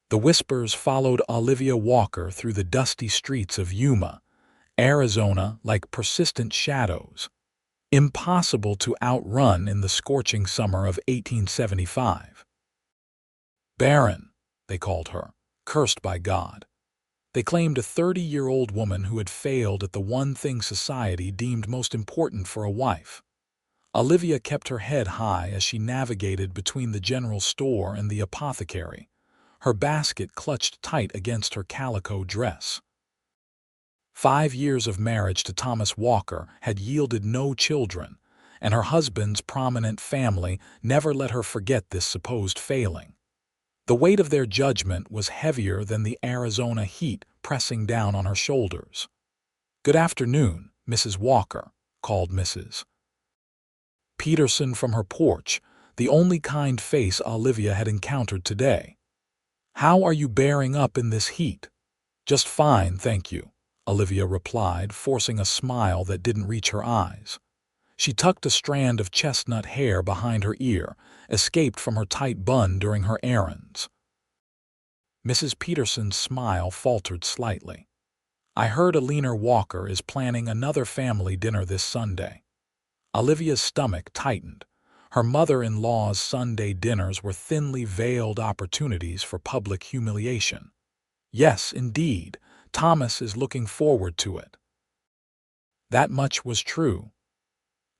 The whispers followed Olivia Walker through the dusty streets of Yuma, Arizona, like persistent shadows, impossible to outrun in the scorching summer of 1875. Barren, they called her, cursed by God. They claimed a 30-year-old woman who had failed at the one thing society deemed most important for a wife. Olivia kept her head high as she navigated between the general store and the apothecary, her basket clutched tight against her calico dress. 5 years of marriage to Thomas Walker had yielded no children, and her husband's prominent family never let her forget this supposed failing. The weight of their judgment was heavier than the Arizona heat pressing down on her shoulders. "Good afternoon, Mrs. Walker," called Mrs. Peterson from her porch, the only kind face Olivia had encountered today. "How are you bearing up in this heat?" "Just fine, thank you," Olivia replied, forcing a smile that didn't reach her eyes. She tucked a strand of chestnut hair behind her ear, escaped from her tight bun during her errands. Mrs. Peterson's smile faltered slightly. "I heard Olivia Walker is planning another family dinner this Sunday." Olivia's stomach tightened. Her mother-in-law's Sunday dinners were thinly veiled opportunities for public humiliation. Yes, indeed, Thomas is looking forward to it. That much was true.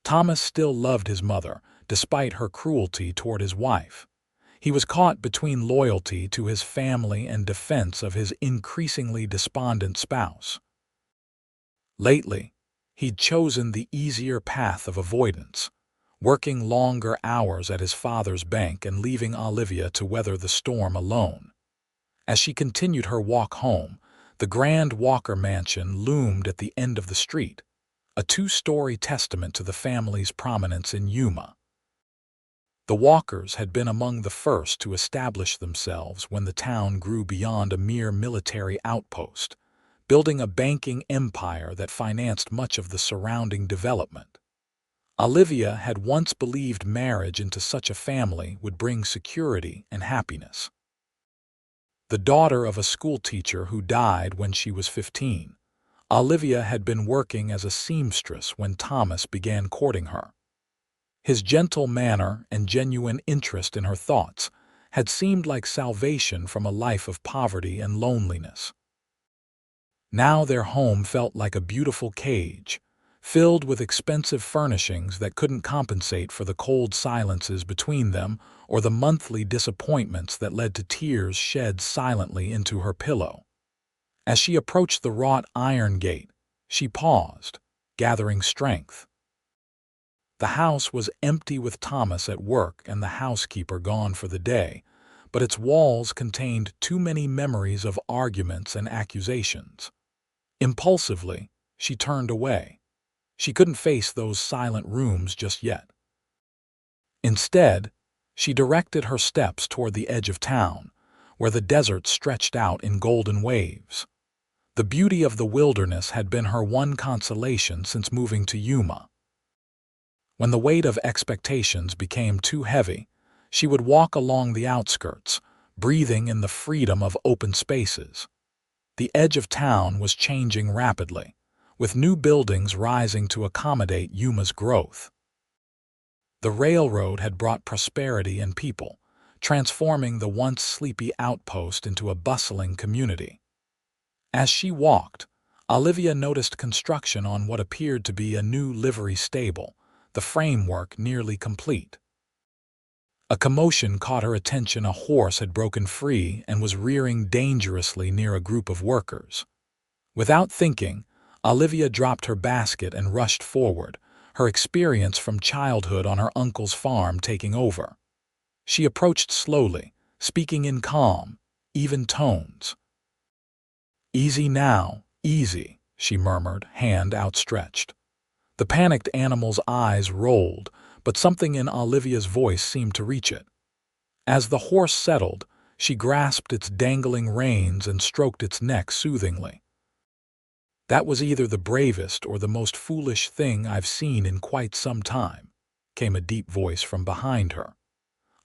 Thomas still loved his mother, despite her cruelty toward his wife. He was caught between loyalty to his family and defense of his increasingly despondent spouse. Lately, he'd chosen the easier path of avoidance, working longer hours at his father's bank and leaving Olivia to weather the storm alone. As she continued her walk home, the grand Walker mansion loomed at the end of the street, a 2-story testament to the family's prominence in Yuma. The Walkers had been among the first to establish themselves when the town grew beyond a mere military outpost, building a banking empire that financed much of the surrounding development. Olivia had once believed marriage into such a family would bring security and happiness. The daughter of a schoolteacher who died when she was 15, Olivia had been working as a seamstress when Thomas began courting her. His gentle manner and genuine interest in her thoughts had seemed like salvation from a life of poverty and loneliness. Now their home felt like a beautiful cage, filled with expensive furnishings that couldn't compensate for the cold silences between them or the monthly disappointments that led to tears shed silently into her pillow. As she approached the wrought iron gate, she paused, gathering strength. The house was empty with Thomas at work and the housekeeper gone for the day, but its walls contained too many memories of arguments and accusations. Impulsively, she turned away. She couldn't face those silent rooms just yet. Instead, she directed her steps toward the edge of town, where the desert stretched out in golden waves. The beauty of the wilderness had been her one consolation since moving to Yuma. When the weight of expectations became too heavy, she would walk along the outskirts, breathing in the freedom of open spaces. The edge of town was changing rapidly, with new buildings rising to accommodate Yuma's growth. The railroad had brought prosperity and people, transforming the once sleepy outpost into a bustling community. As she walked, Olivia noticed construction on what appeared to be a new livery stable, the framework nearly complete. A commotion caught her attention. A horse had broken free and was rearing dangerously near a group of workers. Without thinking, Olivia dropped her basket and rushed forward, her experience from childhood on her uncle's farm taking over. She approached slowly, speaking in calm, even tones. "Easy now, easy," she murmured, hand outstretched. The panicked animal's eyes rolled, but something in Olivia's voice seemed to reach it. As the horse settled, she grasped its dangling reins and stroked its neck soothingly. "That was either the bravest or the most foolish thing I've seen in quite some time," came a deep voice from behind her.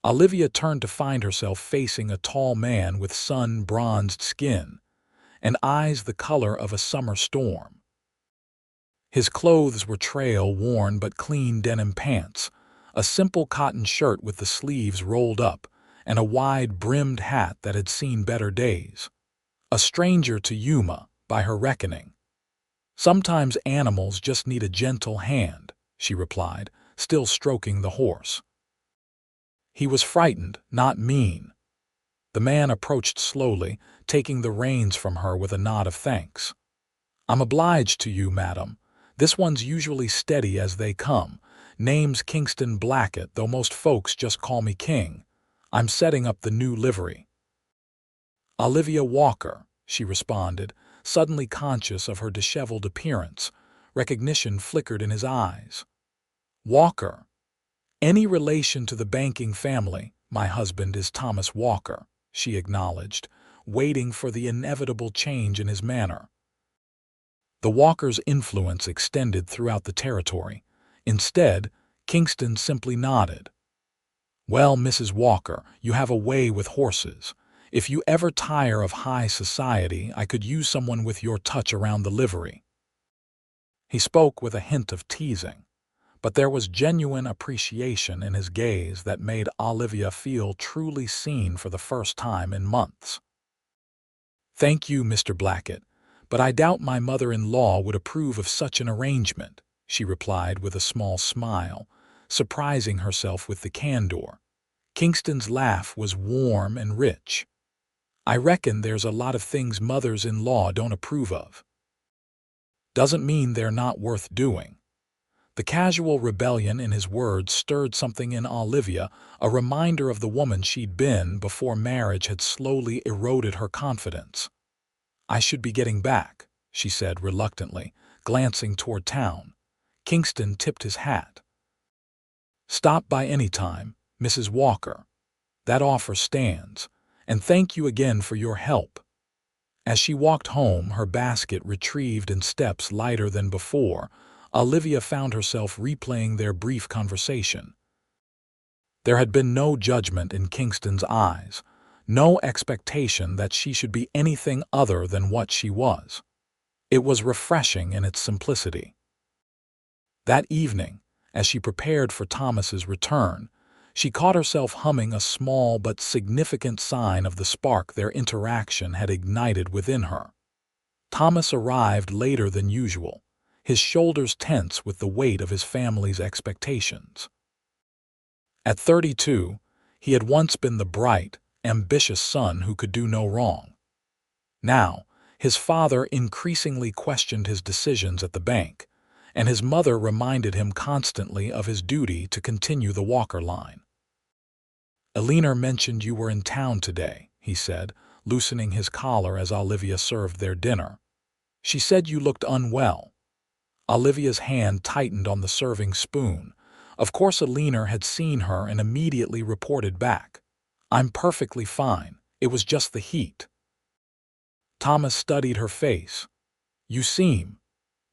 Olivia turned to find herself facing a tall man with sun-bronzed skin and eyes the color of a summer storm. His clothes were trail-worn but clean denim pants, a simple cotton shirt with the sleeves rolled up, and a wide-brimmed hat that had seen better days. A stranger to Yuma, by her reckoning. "Sometimes animals just need a gentle hand," she replied, still stroking the horse. He was frightened, not mean. The man approached slowly, taking the reins from her with a nod of thanks. "I'm obliged to you, madam. This one's usually steady as they come. Name's Kingston Blackett, though most folks just call me King. I'm setting up the new livery." "Olivia Walker," she responded, suddenly conscious of her disheveled appearance. Recognition flickered in his eyes. "Walker. Any relation to the banking family? My husband is Thomas Walker," she acknowledged, waiting for the inevitable change in his manner. The Walker's influence extended throughout the territory. Instead, Kingston simply nodded. "Well, Mrs. Walker, you have a way with horses. If you ever tire of high society, I could use someone with your touch around the livery." He spoke with a hint of teasing, but there was genuine appreciation in his gaze that made Olivia feel truly seen for the first time in months. "Thank you, Mr. Blackett, but I doubt my mother-in-law would approve of such an arrangement," she replied with a small smile, surprising herself with the candor. Kingston's laugh was warm and rich. "I reckon there's a lot of things mothers-in-law don't approve of. Doesn't mean they're not worth doing." The casual rebellion in his words stirred something in Olivia, a reminder of the woman she'd been before marriage had slowly eroded her confidence. "I should be getting back," she said reluctantly, glancing toward town. Kingston tipped his hat. "Stop by any time, Mrs. Walker. That offer stands, and thank you again for your help." As she walked home, her basket retrieved in steps lighter than before, Olivia found herself replaying their brief conversation. There had been no judgment in Kingston's eyes, no expectation that she should be anything other than what she was. It was refreshing in its simplicity. That evening, as she prepared for Thomas's return, she caught herself humming a small but significant sign of the spark their interaction had ignited within her. Thomas arrived later than usual, his shoulders tense with the weight of his family's expectations. At 32, he had once been the bright, ambitious son who could do no wrong. Now, his father increasingly questioned his decisions at the bank, and his mother reminded him constantly of his duty to continue the Walker line. "Eleanor mentioned you were in town today," he said, loosening his collar as Olivia served their dinner. "She said you looked unwell." Olivia's hand tightened on the serving spoon. Of course Eleanor had seen her and immediately reported back. "I'm perfectly fine. It was just the heat." Thomas studied her face. "You seem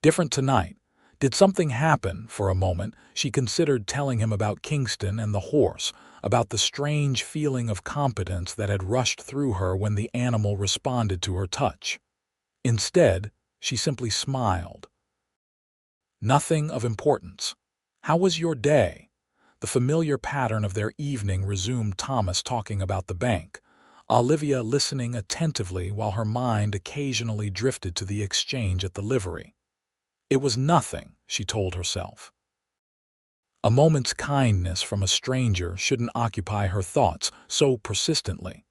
different tonight. Did something happen?" For a moment, she considered telling him about Kingston and the horse, about the strange feeling of competence that had rushed through her when the animal responded to her touch. Instead, she simply smiled. "Nothing of importance. How was your day?" The familiar pattern of their evening resumed, Thomas talking about the bank, Olivia listening attentively while her mind occasionally drifted to the exchange at the livery. It was nothing, she told herself. A moment's kindness from a stranger shouldn't occupy her thoughts so persistently.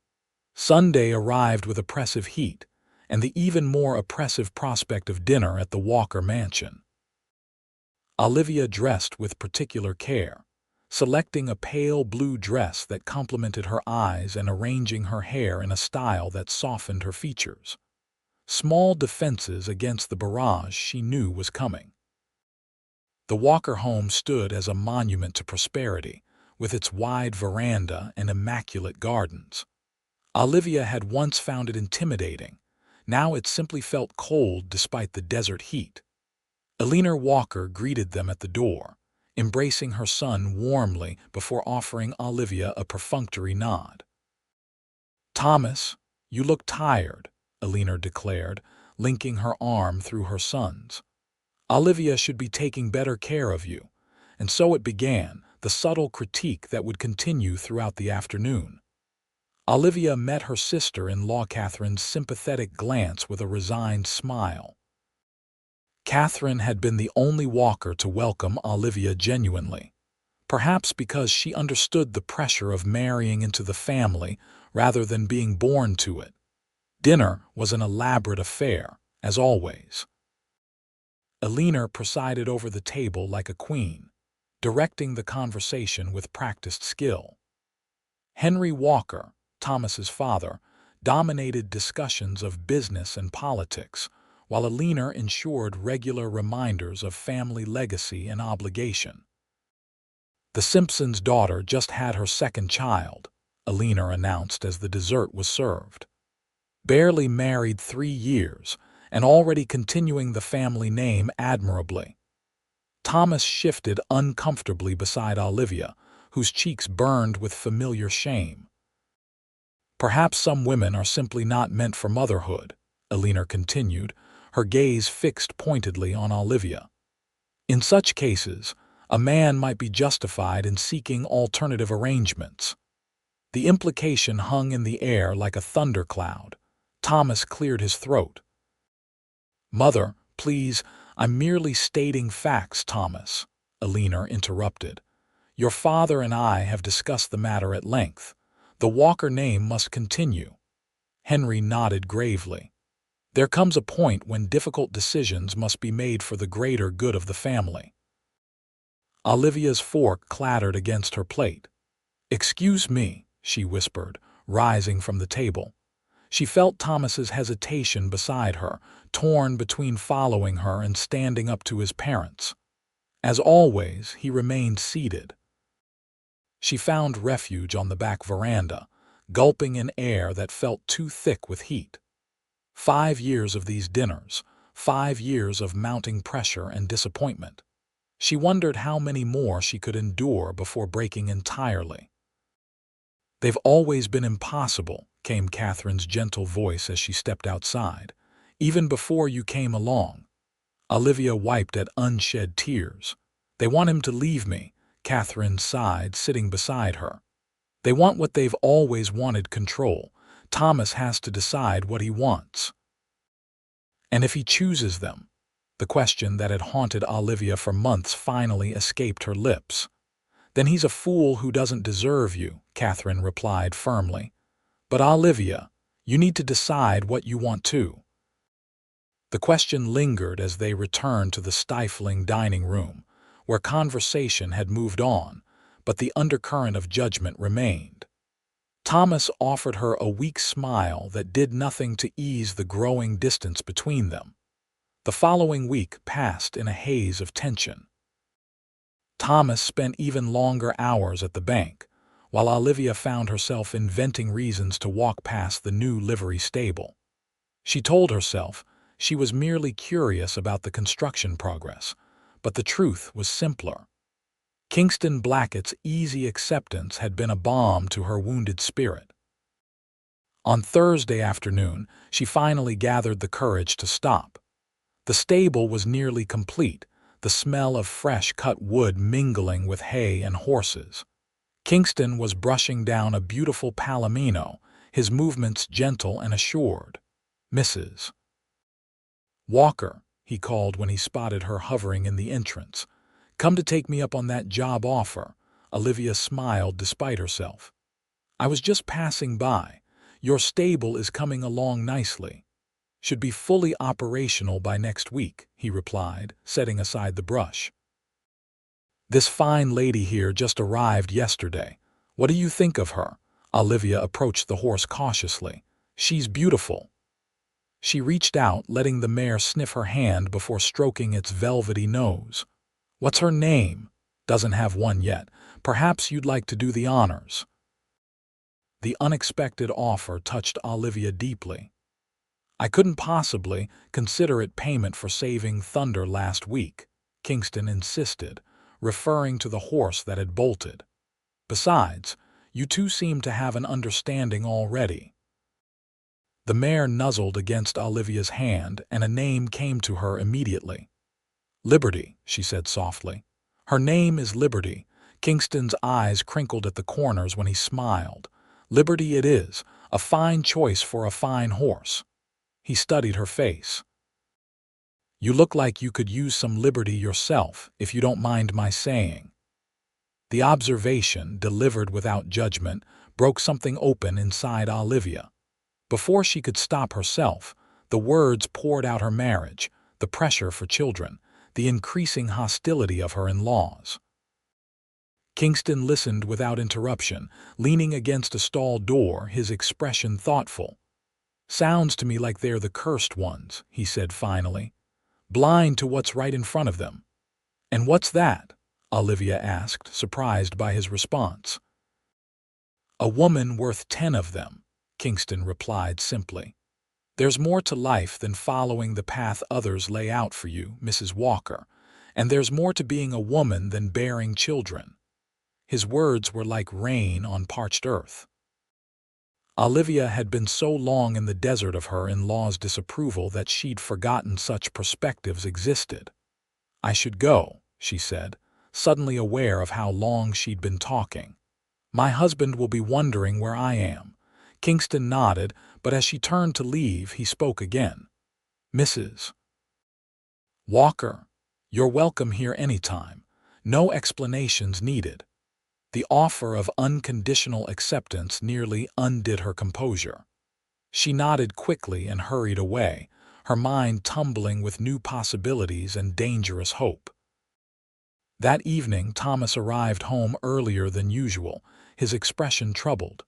Sunday arrived with oppressive heat, and the even more oppressive prospect of dinner at the Walker mansion. Olivia dressed with particular care, selecting a pale blue dress that complemented her eyes and arranging her hair in a style that softened her features. Small defenses against the barrage she knew was coming. The Walker home stood as a monument to prosperity, with its wide veranda and immaculate gardens. Olivia had once found it intimidating. Now it simply felt cold despite the desert heat. Eleanor Walker greeted them at the door, embracing her son warmly before offering Olivia a perfunctory nod. "Thomas, you look tired," Alina declared, linking her arm through her son's. "Olivia should be taking better care of you." And so it began, the subtle critique that would continue throughout the afternoon. Olivia met her sister-in-law Catherine's sympathetic glance with a resigned smile. Catherine had been the only Walker to welcome Olivia genuinely, perhaps because she understood the pressure of marrying into the family rather than being born to it. Dinner was an elaborate affair, as always. Alina presided over the table like a queen, directing the conversation with practiced skill. Henry Walker, Thomas's father, dominated discussions of business and politics, while Alina ensured regular reminders of family legacy and obligation. "The Simpsons' daughter just had her second child," Alina announced as the dessert was served. "Barely married 3 years, and already continuing the family name admirably." Thomas shifted uncomfortably beside Olivia, whose cheeks burned with familiar shame. "Perhaps some women are simply not meant for motherhood," Alina continued, her gaze fixed pointedly on Olivia. "In such cases, a man might be justified in seeking alternative arrangements." The implication hung in the air like a thundercloud. Thomas cleared his throat. "Mother, please, I'm merely stating facts, Thomas," Alina interrupted. "Your father and I have discussed the matter at length. The Walker name must continue." Henry nodded gravely. "There comes a point when difficult decisions must be made for the greater good of the family." Olivia's fork clattered against her plate. "Excuse me," she whispered, rising from the table. She felt Thomas's hesitation beside her, torn between following her and standing up to his parents. As always, he remained seated. She found refuge on the back veranda, gulping in air that felt too thick with heat. 5 years of these dinners, 5 years of mounting pressure and disappointment. She wondered how many more she could endure before breaking entirely. "They've always been impossible," came Catherine's gentle voice as she stepped outside. "Even before you came along." Olivia wiped at unshed tears. "They want him to leave me," Catherine sighed, sitting beside her. "They want what they've always wanted: control. Thomas has to decide what he wants. And if he chooses them?" The question that had haunted Olivia for months finally escaped her lips. "Then he's a fool who doesn't deserve you," Catherine replied firmly. "But Olivia, you need to decide what you want too." The question lingered as they returned to the stifling dining room, where conversation had moved on, but the undercurrent of judgment remained. Thomas offered her a weak smile that did nothing to ease the growing distance between them. The following week passed in a haze of tension. Thomas spent even longer hours at the bank, while Olivia found herself inventing reasons to walk past the new livery stable. She told herself she was merely curious about the construction progress, but the truth was simpler. Kingston Blackett's easy acceptance had been a balm to her wounded spirit. On Thursday afternoon, she finally gathered the courage to stop. The stable was nearly complete, the smell of fresh cut wood mingling with hay and horses. Kingston was brushing down a beautiful palomino, his movements gentle and assured. "Mrs. Walker," he called when he spotted her hovering in the entrance. "Come to take me up on that job offer." Olivia smiled despite herself. "I was just passing by. Your stable is coming along nicely. Should be fully operational by next week," he replied, setting aside the brush. "This fine lady here just arrived yesterday. What do you think of her?" Olivia approached the horse cautiously. "She's beautiful." She reached out, letting the mare sniff her hand before stroking its velvety nose. "What's her name?" "Doesn't have one yet. Perhaps you'd like to do the honors." The unexpected offer touched Olivia deeply. "I couldn't possibly consider it payment for saving Thunder last week," Kingston insisted, referring to the horse that had bolted. "Besides, you two seem to have an understanding already." The mare nuzzled against Olivia's hand, and a name came to her immediately. "Liberty," she said softly. "Her name is Liberty." Kingston's eyes crinkled at the corners when he smiled. "Liberty it is, a fine choice for a fine horse." He studied her face. "You look like you could use some liberty yourself, if you don't mind my saying." The observation, delivered without judgment, broke something open inside Olivia. Before she could stop herself, the words poured out: her marriage, the pressure for children, the increasing hostility of her in-laws. Kingston listened without interruption, leaning against a stall door, his expression thoughtful. "Sounds to me like they're the cursed ones," he said finally. "Blind to what's right in front of them." "And what's that?" Olivia asked, surprised by his response. "A woman worth 10 of them," Kingston replied simply. "There's more to life than following the path others lay out for you, Mrs. Walker, and there's more to being a woman than bearing children." His words were like rain on parched earth. Olivia had been so long in the desert of her in-laws' disapproval that she'd forgotten such perspectives existed. "I should go," she said, suddenly aware of how long she'd been talking. "My husband will be wondering where I am." Kingston nodded, but as she turned to leave, he spoke again. "Mrs. Walker, you're welcome here anytime. No explanations needed." The offer of unconditional acceptance nearly undid her composure. She nodded quickly and hurried away, her mind tumbling with new possibilities and dangerous hope. That evening, Thomas arrived home earlier than usual, his expression troubled.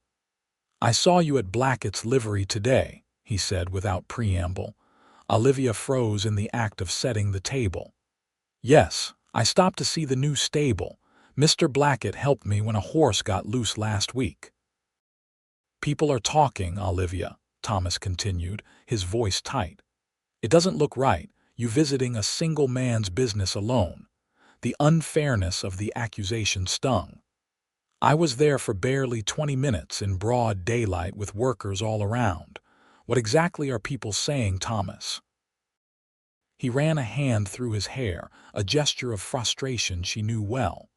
"I saw you at Blackett's livery today," he said without preamble. Olivia froze in the act of setting the table. "Yes, I stopped to see the new stable. Mr. Blackett helped me when a horse got loose last week." "People are talking, Olivia," Thomas continued, his voice tight. "It doesn't look right, you visiting a single man's business alone." The unfairness of the accusation stung. "I was there for barely 20 minutes in broad daylight with workers all around. What exactly are people saying, Thomas?" He ran a hand through his hair, a gesture of frustration she knew well.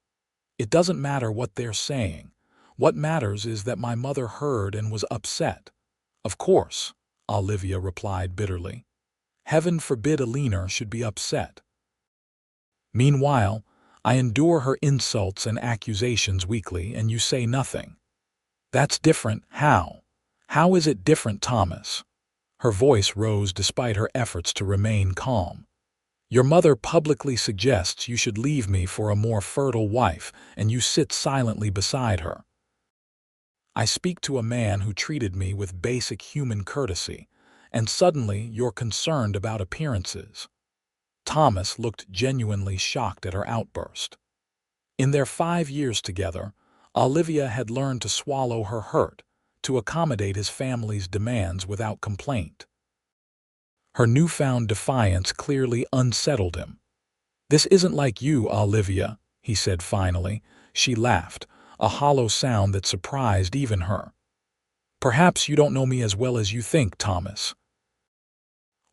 "It doesn't matter what they're saying. What matters is that my mother heard and was upset." "Of course," Olivia replied bitterly. "Heaven forbid a leaner should be upset. Meanwhile, I endure her insults and accusations weekly, and you say nothing." "That's different." "How? How is it different, Thomas?" Her voice rose despite her efforts to remain calm. "Your mother publicly suggests you should leave me for a more fertile wife, and you sit silently beside her. I speak to a man who treated me with basic human courtesy, and suddenly you're concerned about appearances." Thomas looked genuinely shocked at her outburst. In their 5 years together, Olivia had learned to swallow her hurt, to accommodate his family's demands without complaint. Her newfound defiance clearly unsettled him. "This isn't like you, Olivia," he said finally. She laughed, a hollow sound that surprised even her. "Perhaps you don't know me as well as you think, Thomas.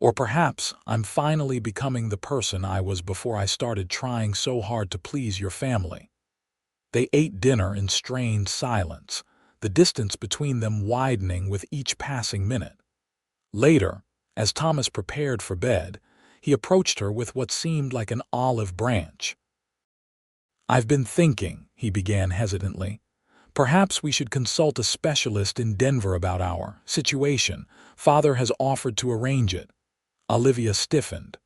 Or perhaps I'm finally becoming the person I was before I started trying so hard to please your family." They ate dinner in strained silence, the distance between them widening with each passing minute. Later, as Thomas prepared for bed, he approached her with what seemed like an olive branch. "I've been thinking," he began hesitantly. "Perhaps we should consult a specialist in Denver about our situation. Father has offered to arrange it." Olivia stiffened.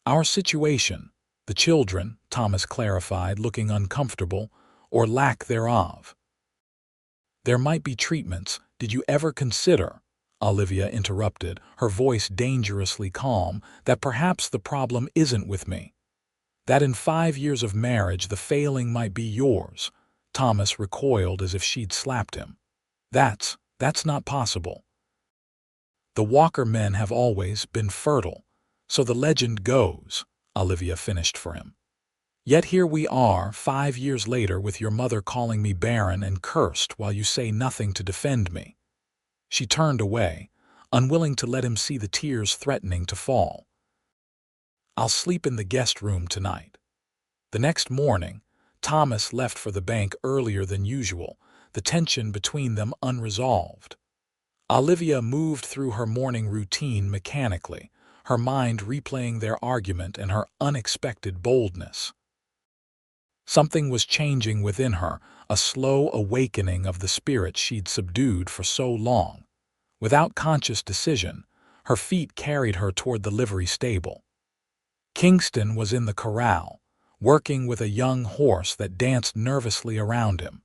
"Our situation, the children," Thomas clarified, looking uncomfortable, "or lack thereof." "There might be treatments. Did you ever consider," Olivia interrupted, her voice dangerously calm, "that perhaps the problem isn't with me? That in 5 years of marriage the failing might be yours?" Thomas recoiled as if she'd slapped him. That's not possible. "The Walker men have always been fertile, so the legend goes," Olivia finished for him. Yet here we are, 5 years later, with your mother calling me barren and cursed while you say nothing to defend me." She turned away, unwilling to let him see the tears threatening to fall. "I'll sleep in the guest room tonight." The next morning, Thomas left for the bank earlier than usual, the tension between them unresolved. Olivia moved through her morning routine mechanically, her mind replaying their argument and her unexpected boldness. Something was changing within her, a slow awakening of the spirit she'd subdued for so long. Without conscious decision, her feet carried her toward the livery stable. Kingston was in the corral, working with a young horse that danced nervously around him.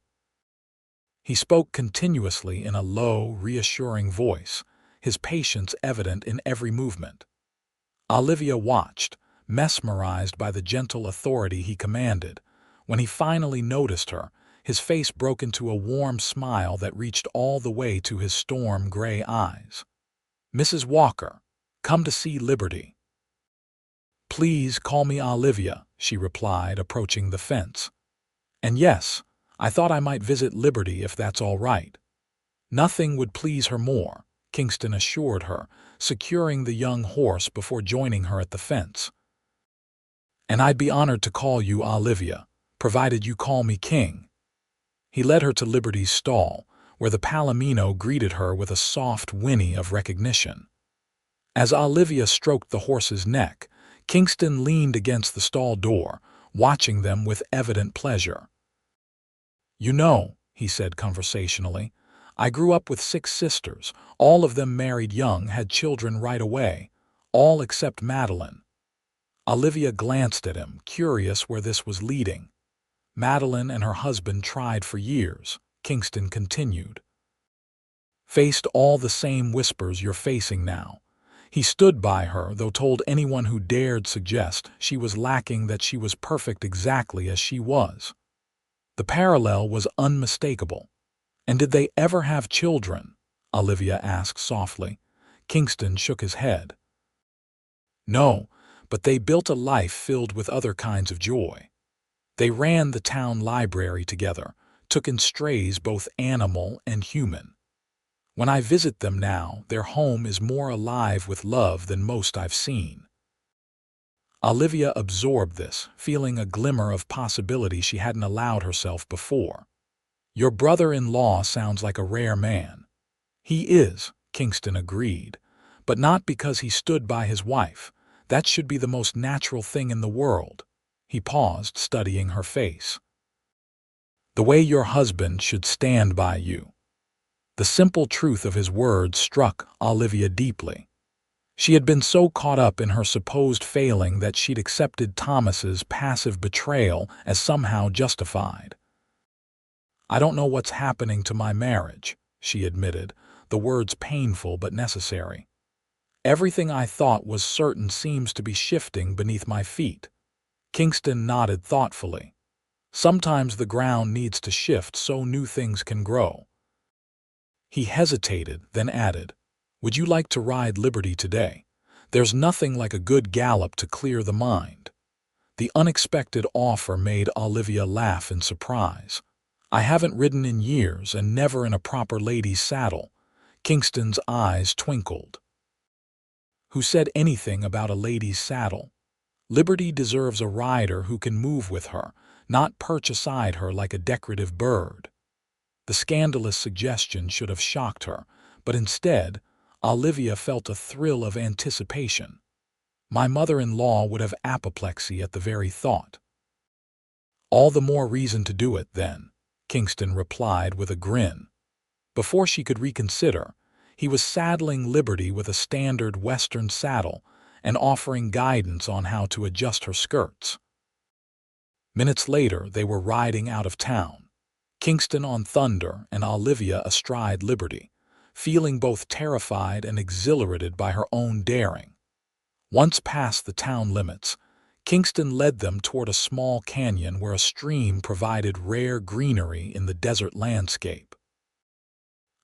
He spoke continuously in a low, reassuring voice, his patience evident in every movement. Olivia watched, mesmerized by the gentle authority he commanded. When he finally noticed her, his face broke into a warm smile that reached all the way to his storm-gray eyes. "Mrs. Walker, come to see Liberty." "Please call me Olivia," she replied, approaching the fence. "And yes, I thought I might visit Liberty if that's all right." Nothing would please her more, Kingston assured her, securing the young horse before joining her at the fence. "And I'd be honored to call you Olivia, provided you call me King." He led her to Liberty's stall, where the palomino greeted her with a soft whinny of recognition. As Olivia stroked the horse's neck, Kingston leaned against the stall door, watching them with evident pleasure. "You know," he said conversationally, "I grew up with 6 sisters, all of them married young, had children right away, all except Madeline." Olivia glanced at him, curious where this was leading. "Madeline and her husband tried for years," Kingston continued. "Faced all the same whispers you're facing now. He stood by her, though told anyone who dared suggest she was lacking that she was perfect exactly as she was." The parallel was unmistakable. "And did they ever have children?" Olivia asked softly. Kingston shook his head. "No, but they built a life filled with other kinds of joy. They ran the town library together, took in strays both animal and human. When I visit them now, their home is more alive with love than most I've seen." Olivia absorbed this, feeling a glimmer of possibility she hadn't allowed herself before. "Your brother-in-law sounds like a rare man." "He is," Kingston agreed, "but not because he stood by his wife. That should be the most natural thing in the world." He paused, studying her face. "The way your husband should stand by you." The simple truth of his words struck Olivia deeply. She had been so caught up in her supposed failing that she'd accepted Thomas's passive betrayal as somehow justified. "I don't know what's happening to my marriage," she admitted, the words painful but necessary. "Everything I thought was certain seems to be shifting beneath my feet." Kingston nodded thoughtfully. "Sometimes the ground needs to shift so new things can grow." He hesitated, then added, "Would you like to ride Liberty today? There's nothing like a good gallop to clear the mind." The unexpected offer made Olivia laugh in surprise. "I haven't ridden in years, and never in a proper lady's saddle." Kingston's eyes twinkled. "Who said anything about a lady's saddle? Liberty deserves a rider who can move with her, not perch aside her like a decorative bird." The scandalous suggestion should have shocked her, but instead, Olivia felt a thrill of anticipation. "My mother-in-law would have apoplexy at the very thought." "All the more reason to do it, then," Kingston replied with a grin. Before she could reconsider, he was saddling Liberty with a standard Western saddle and offering guidance on how to adjust her skirts. Minutes later, they were riding out of town. Kingston on Thunder and Olivia astride Liberty, feeling both terrified and exhilarated by her own daring. Once past the town limits, Kingston led them toward a small canyon where a stream provided rare greenery in the desert landscape.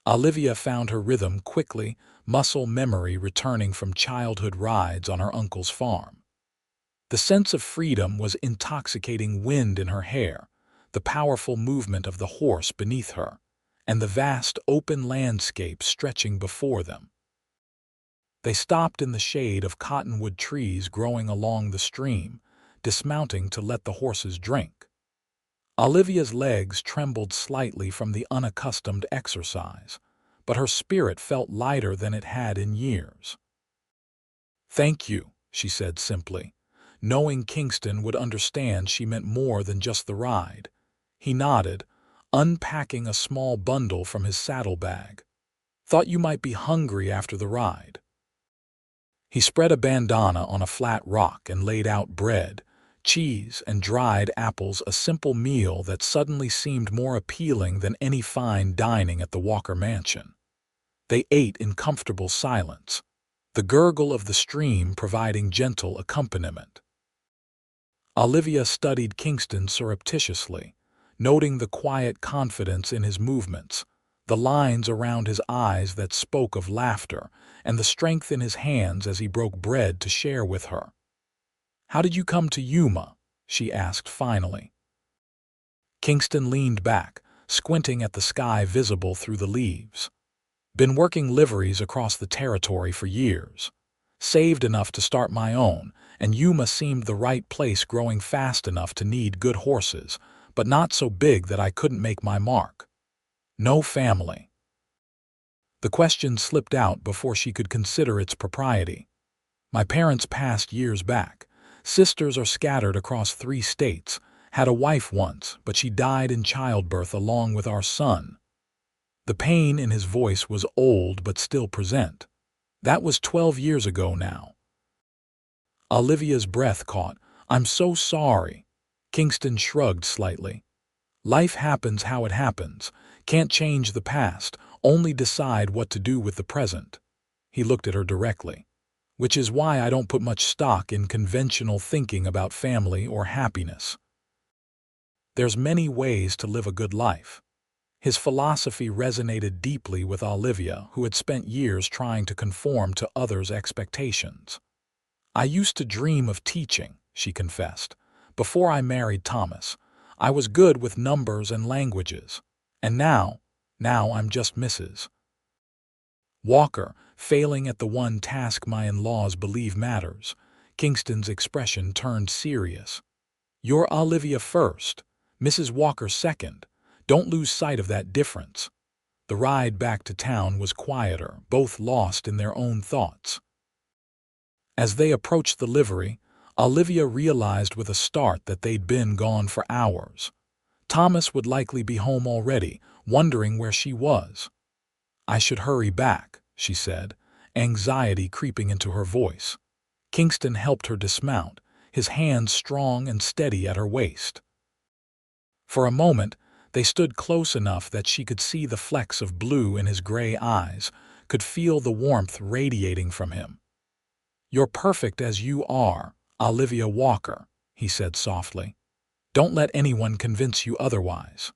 Olivia found her rhythm quickly, muscle memory returning from childhood rides on her uncle's farm. The sense of freedom was intoxicating wind in her hair, the powerful movement of the horse beneath her, and the vast open landscape stretching before them. They stopped in the shade of cottonwood trees growing along the stream, dismounting to let the horses drink. Olivia's legs trembled slightly from the unaccustomed exercise, but her spirit felt lighter than it had in years. "Thank you," she said simply, knowing Kingston would understand she meant more than just the ride. He nodded, unpacking a small bundle from his saddlebag. "Thought you might be hungry after the ride." He spread a bandana on a flat rock and laid out bread, cheese, and dried apples, a simple meal that suddenly seemed more appealing than any fine dining at the Walker mansion. They ate in comfortable silence, the gurgle of the stream providing gentle accompaniment. Olivia studied Kingston surreptitiously, noting the quiet confidence in his movements, the lines around his eyes that spoke of laughter, and the strength in his hands as he broke bread to share with her. "How did you come to Yuma?" she asked finally. Kingston leaned back, squinting at the sky visible through the leaves. "Been working liveries across the territory for years. Saved enough to start my own, and Yuma seemed the right place, growing fast enough to need good horses, but not so big that I couldn't make my mark. No family." The question slipped out before she could consider its propriety. "My parents passed years back. Sisters are scattered across 3 states. Had a wife once, but she died in childbirth along with our son." The pain in his voice was old but still present. "That was 12 years ago now." Olivia's breath caught. "I'm so sorry." Kingston shrugged slightly. "Life happens how it happens. Can't change the past, only decide what to do with the present." He looked at her directly. "Which is why I don't put much stock in conventional thinking about family or happiness. There's many ways to live a good life." His philosophy resonated deeply with Olivia, who had spent years trying to conform to others' expectations. "I used to dream of teaching," she confessed. "Before I married Thomas, I was good with numbers and languages. And now I'm just Mrs. Walker, failing at the one task my in-laws believe matters." Kingston's expression turned serious. "You're Olivia first, Mrs. Walker second. Don't lose sight of that difference." The ride back to town was quieter, both lost in their own thoughts. As they approached the livery, Olivia realized with a start that they'd been gone for hours. Thomas would likely be home already, wondering where she was. "I should hurry back," she said, anxiety creeping into her voice. Kingston helped her dismount, his hands strong and steady at her waist. For a moment, they stood close enough that she could see the flecks of blue in his gray eyes, could feel the warmth radiating from him. "You're perfect as you are, Olivia Walker," he said softly. "Don't let anyone convince you otherwise."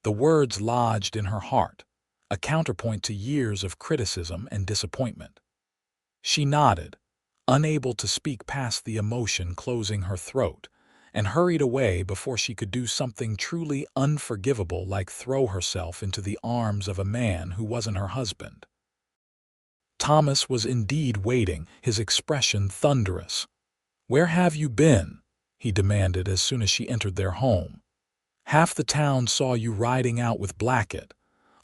The words lodged in her heart, a counterpoint to years of criticism and disappointment. She nodded, unable to speak past the emotion closing her throat, and hurried away before she could do something truly unforgivable like throw herself into the arms of a man who wasn't her husband. Thomas was indeed waiting, his expression thunderous. "Where have you been?" he demanded as soon as she entered their home. "Half the town saw you riding out with Blackett."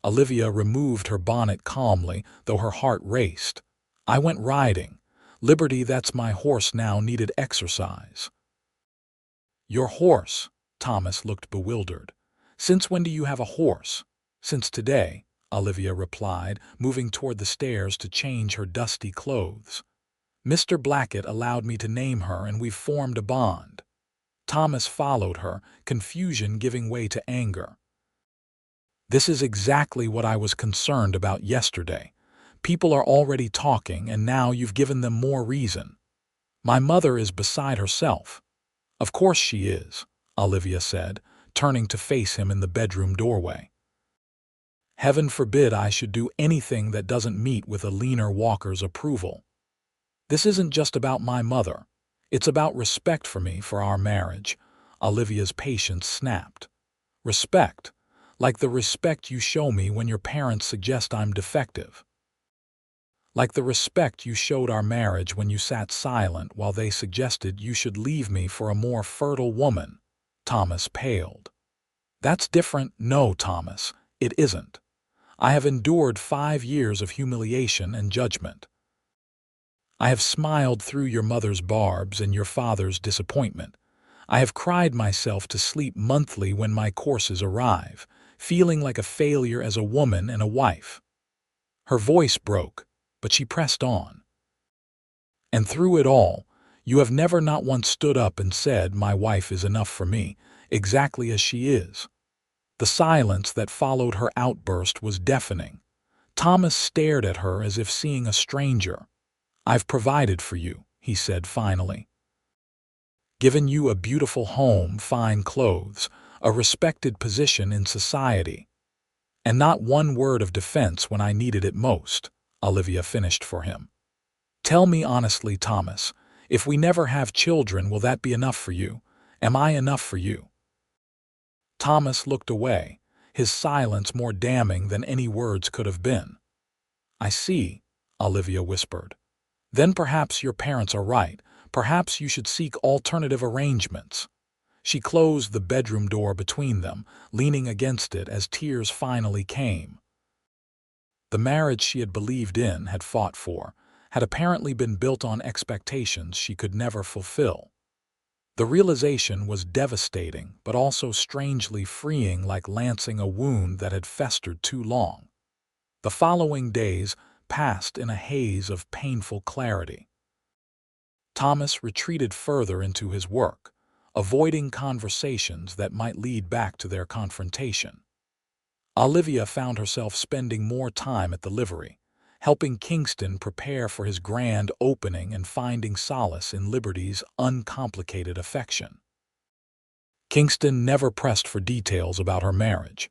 Olivia removed her bonnet calmly, though her heart raced. "I went riding. Liberty, that's my horse now, needed exercise." "Your horse?" Thomas looked bewildered. "Since when do you have a horse?" "Since today," Olivia replied, moving toward the stairs to change her dusty clothes. "Mr. Blackett allowed me to name her, and we've formed a bond." Thomas followed her, confusion giving way to anger. "This is exactly what I was concerned about yesterday. People are already talking, and now you've given them more reason. My mother is beside herself." "Of course she is," Olivia said, turning to face him in the bedroom doorway. "Heaven forbid I should do anything that doesn't meet with a leaner Walker's approval. This isn't just about my mother. It's about respect for me, for our marriage. Olivia's patience snapped. Respect, like the respect you show me when your parents suggest I'm defective. Like the respect you showed our marriage when you sat silent while they suggested you should leave me for a more fertile woman. Thomas paled. That's different. No, Thomas, it isn't. I have endured 5 years of humiliation and judgment. I have smiled through your mother's barbs and your father's disappointment. I have cried myself to sleep monthly when my courses arrive, feeling like a failure as a woman and a wife. Her voice broke, but she pressed on. And through it all, you have never not once stood up and said, my wife is enough for me, exactly as she is. The silence that followed her outburst was deafening. Thomas stared at her as if seeing a stranger. I've provided for you, he said finally. Given you a beautiful home, fine clothes, a respected position in society. And not one word of defense when I needed it most, Olivia finished for him. Tell me honestly, Thomas, if we never have children, will that be enough for you? Am I enough for you? Thomas looked away, his silence more damning than any words could have been. I see, Olivia whispered. Then perhaps your parents are right. Perhaps you should seek alternative arrangements. She closed the bedroom door between them, leaning against it as tears finally came. The marriage she had believed in, had fought for, had apparently been built on expectations she could never fulfill. The realization was devastating, but also strangely freeing, like lancing a wound that had festered too long. The following days passed in a haze of painful clarity. Thomas retreated further into his work, avoiding conversations that might lead back to their confrontation. Olivia found herself spending more time at the livery, helping Kingston prepare for his grand opening and finding solace in Liberty's uncomplicated affection. Kingston never pressed for details about her marriage,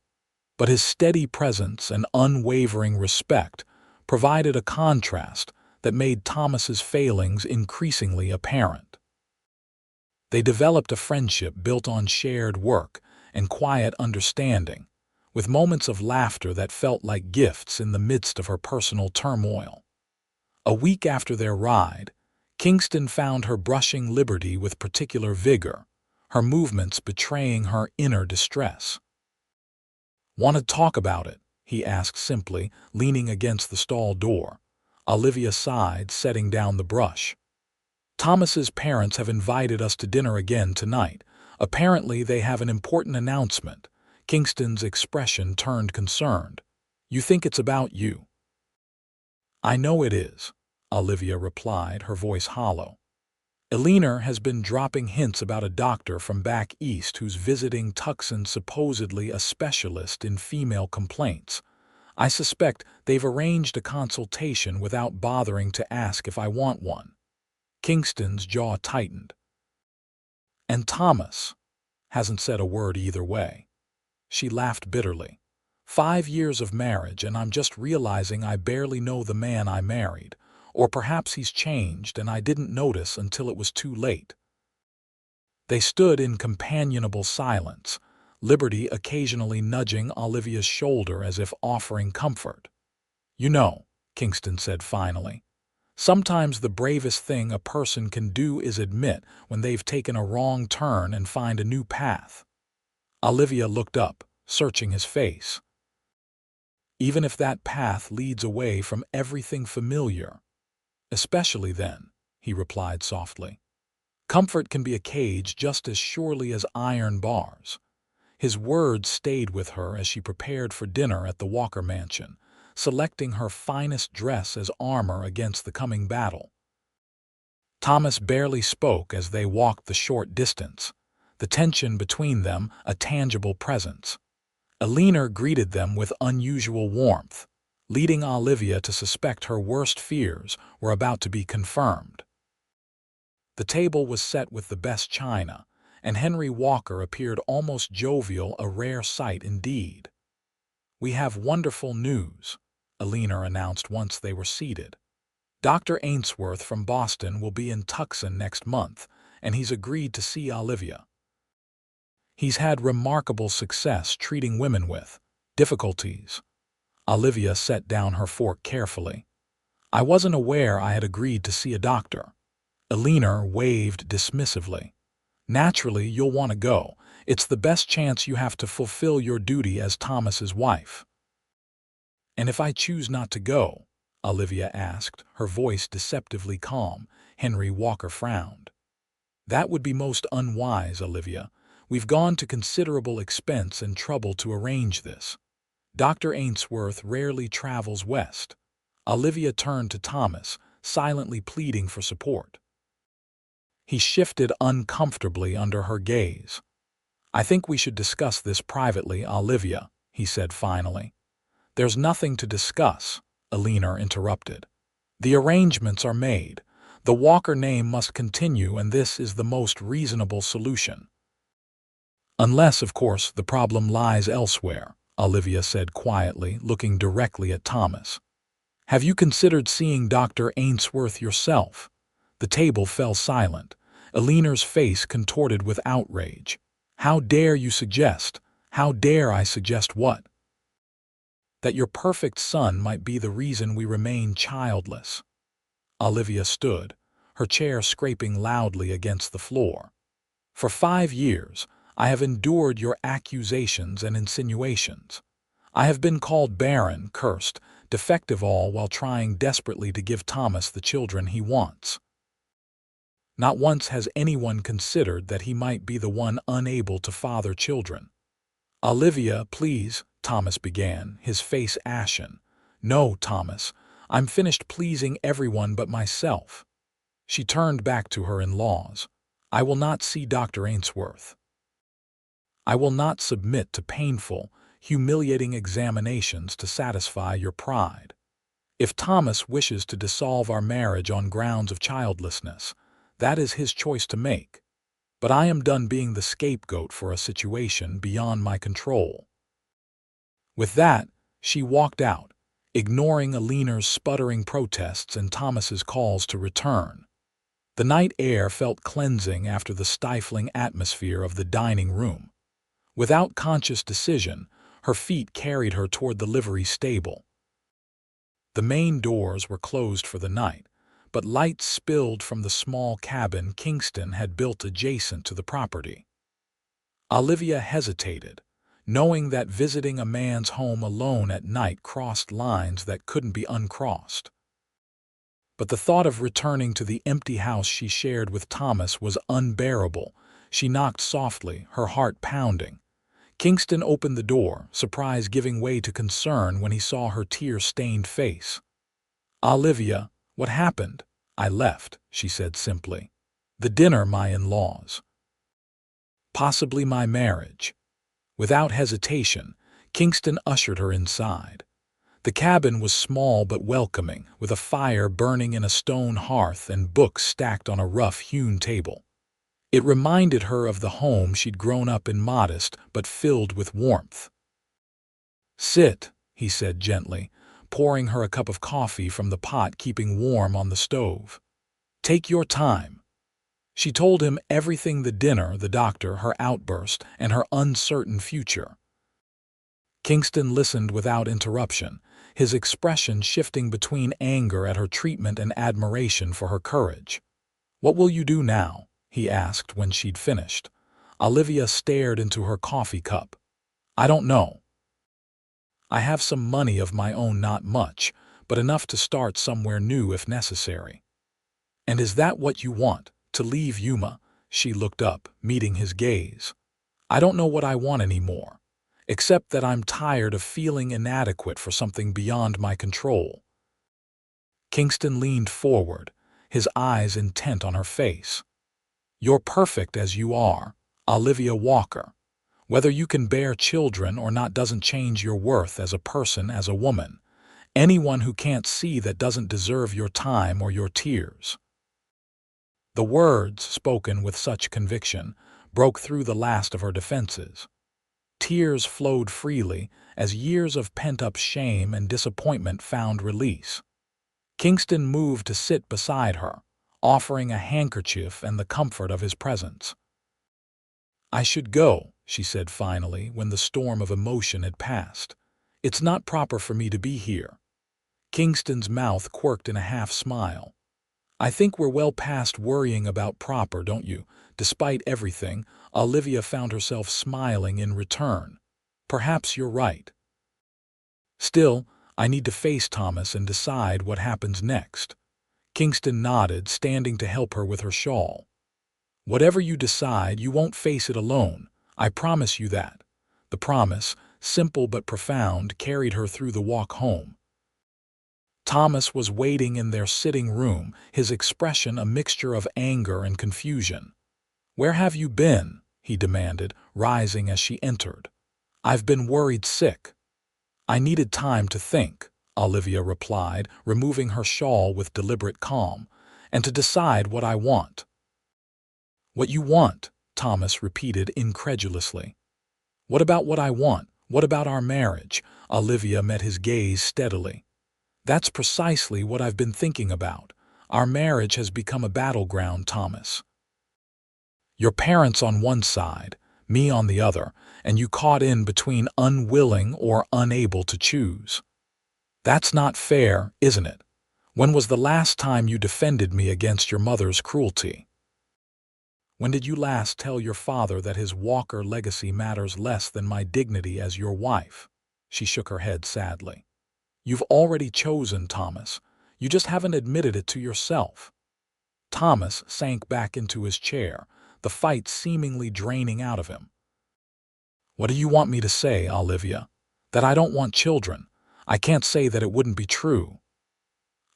but his steady presence and unwavering respect provided a contrast that made Thomas's failings increasingly apparent. They developed a friendship built on shared work and quiet understanding, with moments of laughter that felt like gifts in the midst of her personal turmoil. A week after their ride, Kingston found her brushing Liberty with particular vigor, her movements betraying her inner distress. "Want to talk about it?" he asked simply, leaning against the stall door. Olivia sighed, setting down the brush. "Thomas's parents have invited us to dinner again tonight. Apparently they have an important announcement." Kingston's expression turned concerned. "You think it's about you?" "I know it is," Olivia replied, her voice hollow. "Eleanor has been dropping hints about a doctor from back east who's visiting Tucson, supposedly a specialist in female complaints. I suspect they've arranged a consultation without bothering to ask if I want one." Kingston's jaw tightened. "And Thomas hasn't said a word either way." She laughed bitterly. 5 years of marriage, and I'm just realizing I barely know the man I married. Or perhaps he's changed and I didn't notice until it was too late. They stood in companionable silence, Liberty occasionally nudging Olivia's shoulder as if offering comfort. "You know," Kingston said finally, "sometimes the bravest thing a person can do is admit when they've taken a wrong turn and find a new path." Olivia looked up, searching his face. "Even if that path leads away from everything familiar." "Especially then," he replied softly. "Comfort can be a cage just as surely as iron bars." His words stayed with her as she prepared for dinner at the Walker mansion, selecting her finest dress as armor against the coming battle. Thomas barely spoke as they walked the short distance, the tension between them a tangible presence. Eleanor greeted them with unusual warmth, leading Olivia to suspect her worst fears were about to be confirmed. The table was set with the best china, and Henry Walker appeared almost jovial, a rare sight indeed. "We have wonderful news," Eleanor announced once they were seated. Dr. Ainsworth from Boston will be in Tucson next month, and he's agreed to see Olivia. He's had remarkable success treating women with difficulties. Olivia set down her fork carefully. I wasn't aware I had agreed to see a doctor. Eleanor waved dismissively. Naturally, you'll want to go. It's the best chance you have to fulfill your duty as Thomas's wife. And if I choose not to go? Olivia asked, her voice deceptively calm. Henry Walker frowned. That would be most unwise, Olivia. We've gone to considerable expense and trouble to arrange this. Dr. Ainsworth rarely travels west. Olivia turned to Thomas, silently pleading for support. He shifted uncomfortably under her gaze. I think we should discuss this privately, Olivia, he said finally. There's nothing to discuss, Eleanor interrupted. The arrangements are made. The Walker name must continue, and this is the most reasonable solution. Unless, of course, the problem lies elsewhere, Olivia said quietly, looking directly at Thomas. Have you considered seeing Dr. Ainsworth yourself? The table fell silent. Eleanor's face contorted with outrage. How dare you suggest? How dare I suggest what? That your perfect son might be the reason we remain childless. Olivia stood, her chair scraping loudly against the floor. For 5 years, I have endured your accusations and insinuations. I have been called barren, cursed, defective, all while trying desperately to give Thomas the children he wants. Not once has anyone considered that he might be the one unable to father children. Olivia, please, Thomas began, his face ashen. No, Thomas, I'm finished pleasing everyone but myself. She turned back to her in-laws. I will not see Dr. Ainsworth. I will not submit to painful, humiliating examinations to satisfy your pride. If Thomas wishes to dissolve our marriage on grounds of childlessness, that is his choice to make. But I am done being the scapegoat for a situation beyond my control. With that, she walked out, ignoring Eleanor's sputtering protests and Thomas's calls to return. The night air felt cleansing after the stifling atmosphere of the dining room. Without conscious decision, her feet carried her toward the livery stable. The main doors were closed for the night, but light spilled from the small cabin Kingston had built adjacent to the property. Olivia hesitated, knowing that visiting a man's home alone at night crossed lines that couldn't be uncrossed. But the thought of returning to the empty house she shared with Thomas was unbearable. She knocked softly, her heart pounding. Kingston opened the door, surprise giving way to concern when he saw her tear-stained face. Olivia, what happened? I left, she said simply. The dinner, my in-laws. Possibly my marriage. Without hesitation, Kingston ushered her inside. The cabin was small but welcoming, with a fire burning in a stone hearth and books stacked on a rough-hewn table. It reminded her of the home she'd grown up in, modest but filled with warmth. Sit, he said gently, pouring her a cup of coffee from the pot keeping warm on the stove. Take your time. She told him everything: the dinner, the doctor, her outburst, and her uncertain future. Kingston listened without interruption, his expression shifting between anger at her treatment and admiration for her courage. What will you do now? He asked when she'd finished. Olivia stared into her coffee cup. I don't know. I have some money of my own, not much, but enough to start somewhere new if necessary. And is that what you want, to leave Yuma? She looked up, meeting his gaze. I don't know what I want anymore, except that I'm tired of feeling inadequate for something beyond my control. Kingston leaned forward, his eyes intent on her face. You're perfect as you are, Olivia Walker. Whether you can bear children or not doesn't change your worth as a person, as a woman. Anyone who can't see that doesn't deserve your time or your tears. The words, spoken with such conviction, broke through the last of her defenses. Tears flowed freely as years of pent-up shame and disappointment found release. Kingston moved to sit beside her, offering a handkerchief and the comfort of his presence. "I should go," she said finally, when the storm of emotion had passed. "It's not proper for me to be here." Kingston's mouth quirked in a half-smile. "I think we're well past worrying about proper, don't you?" Despite everything, Olivia found herself smiling in return. "Perhaps you're right. Still, I need to face Thomas and decide what happens next." Kingston nodded, standing to help her with her shawl. "Whatever you decide, you won't face it alone. I promise you that." The promise, simple but profound, carried her through the walk home. Thomas was waiting in their sitting room, his expression a mixture of anger and confusion. "Where have you been?" he demanded, rising as she entered. "I've been worried sick." "I needed time to think," Olivia replied, removing her shawl with deliberate calm, "and to decide what I want." "What you want?" Thomas repeated incredulously. "What about what I want? What about our marriage?" Olivia met his gaze steadily. "That's precisely what I've been thinking about. Our marriage has become a battleground, Thomas. Your parents on one side, me on the other, and you caught in between, unwilling or unable to choose. That's not fair, isn't it? When was the last time you defended me against your mother's cruelty? When did you last tell your father that his Walker legacy matters less than my dignity as your wife?" She shook her head sadly. "You've already chosen, Thomas. You just haven't admitted it to yourself." Thomas sank back into his chair, the fight seemingly draining out of him. "What do you want me to say, Olivia? That I don't want children? I can't say that it wouldn't be true."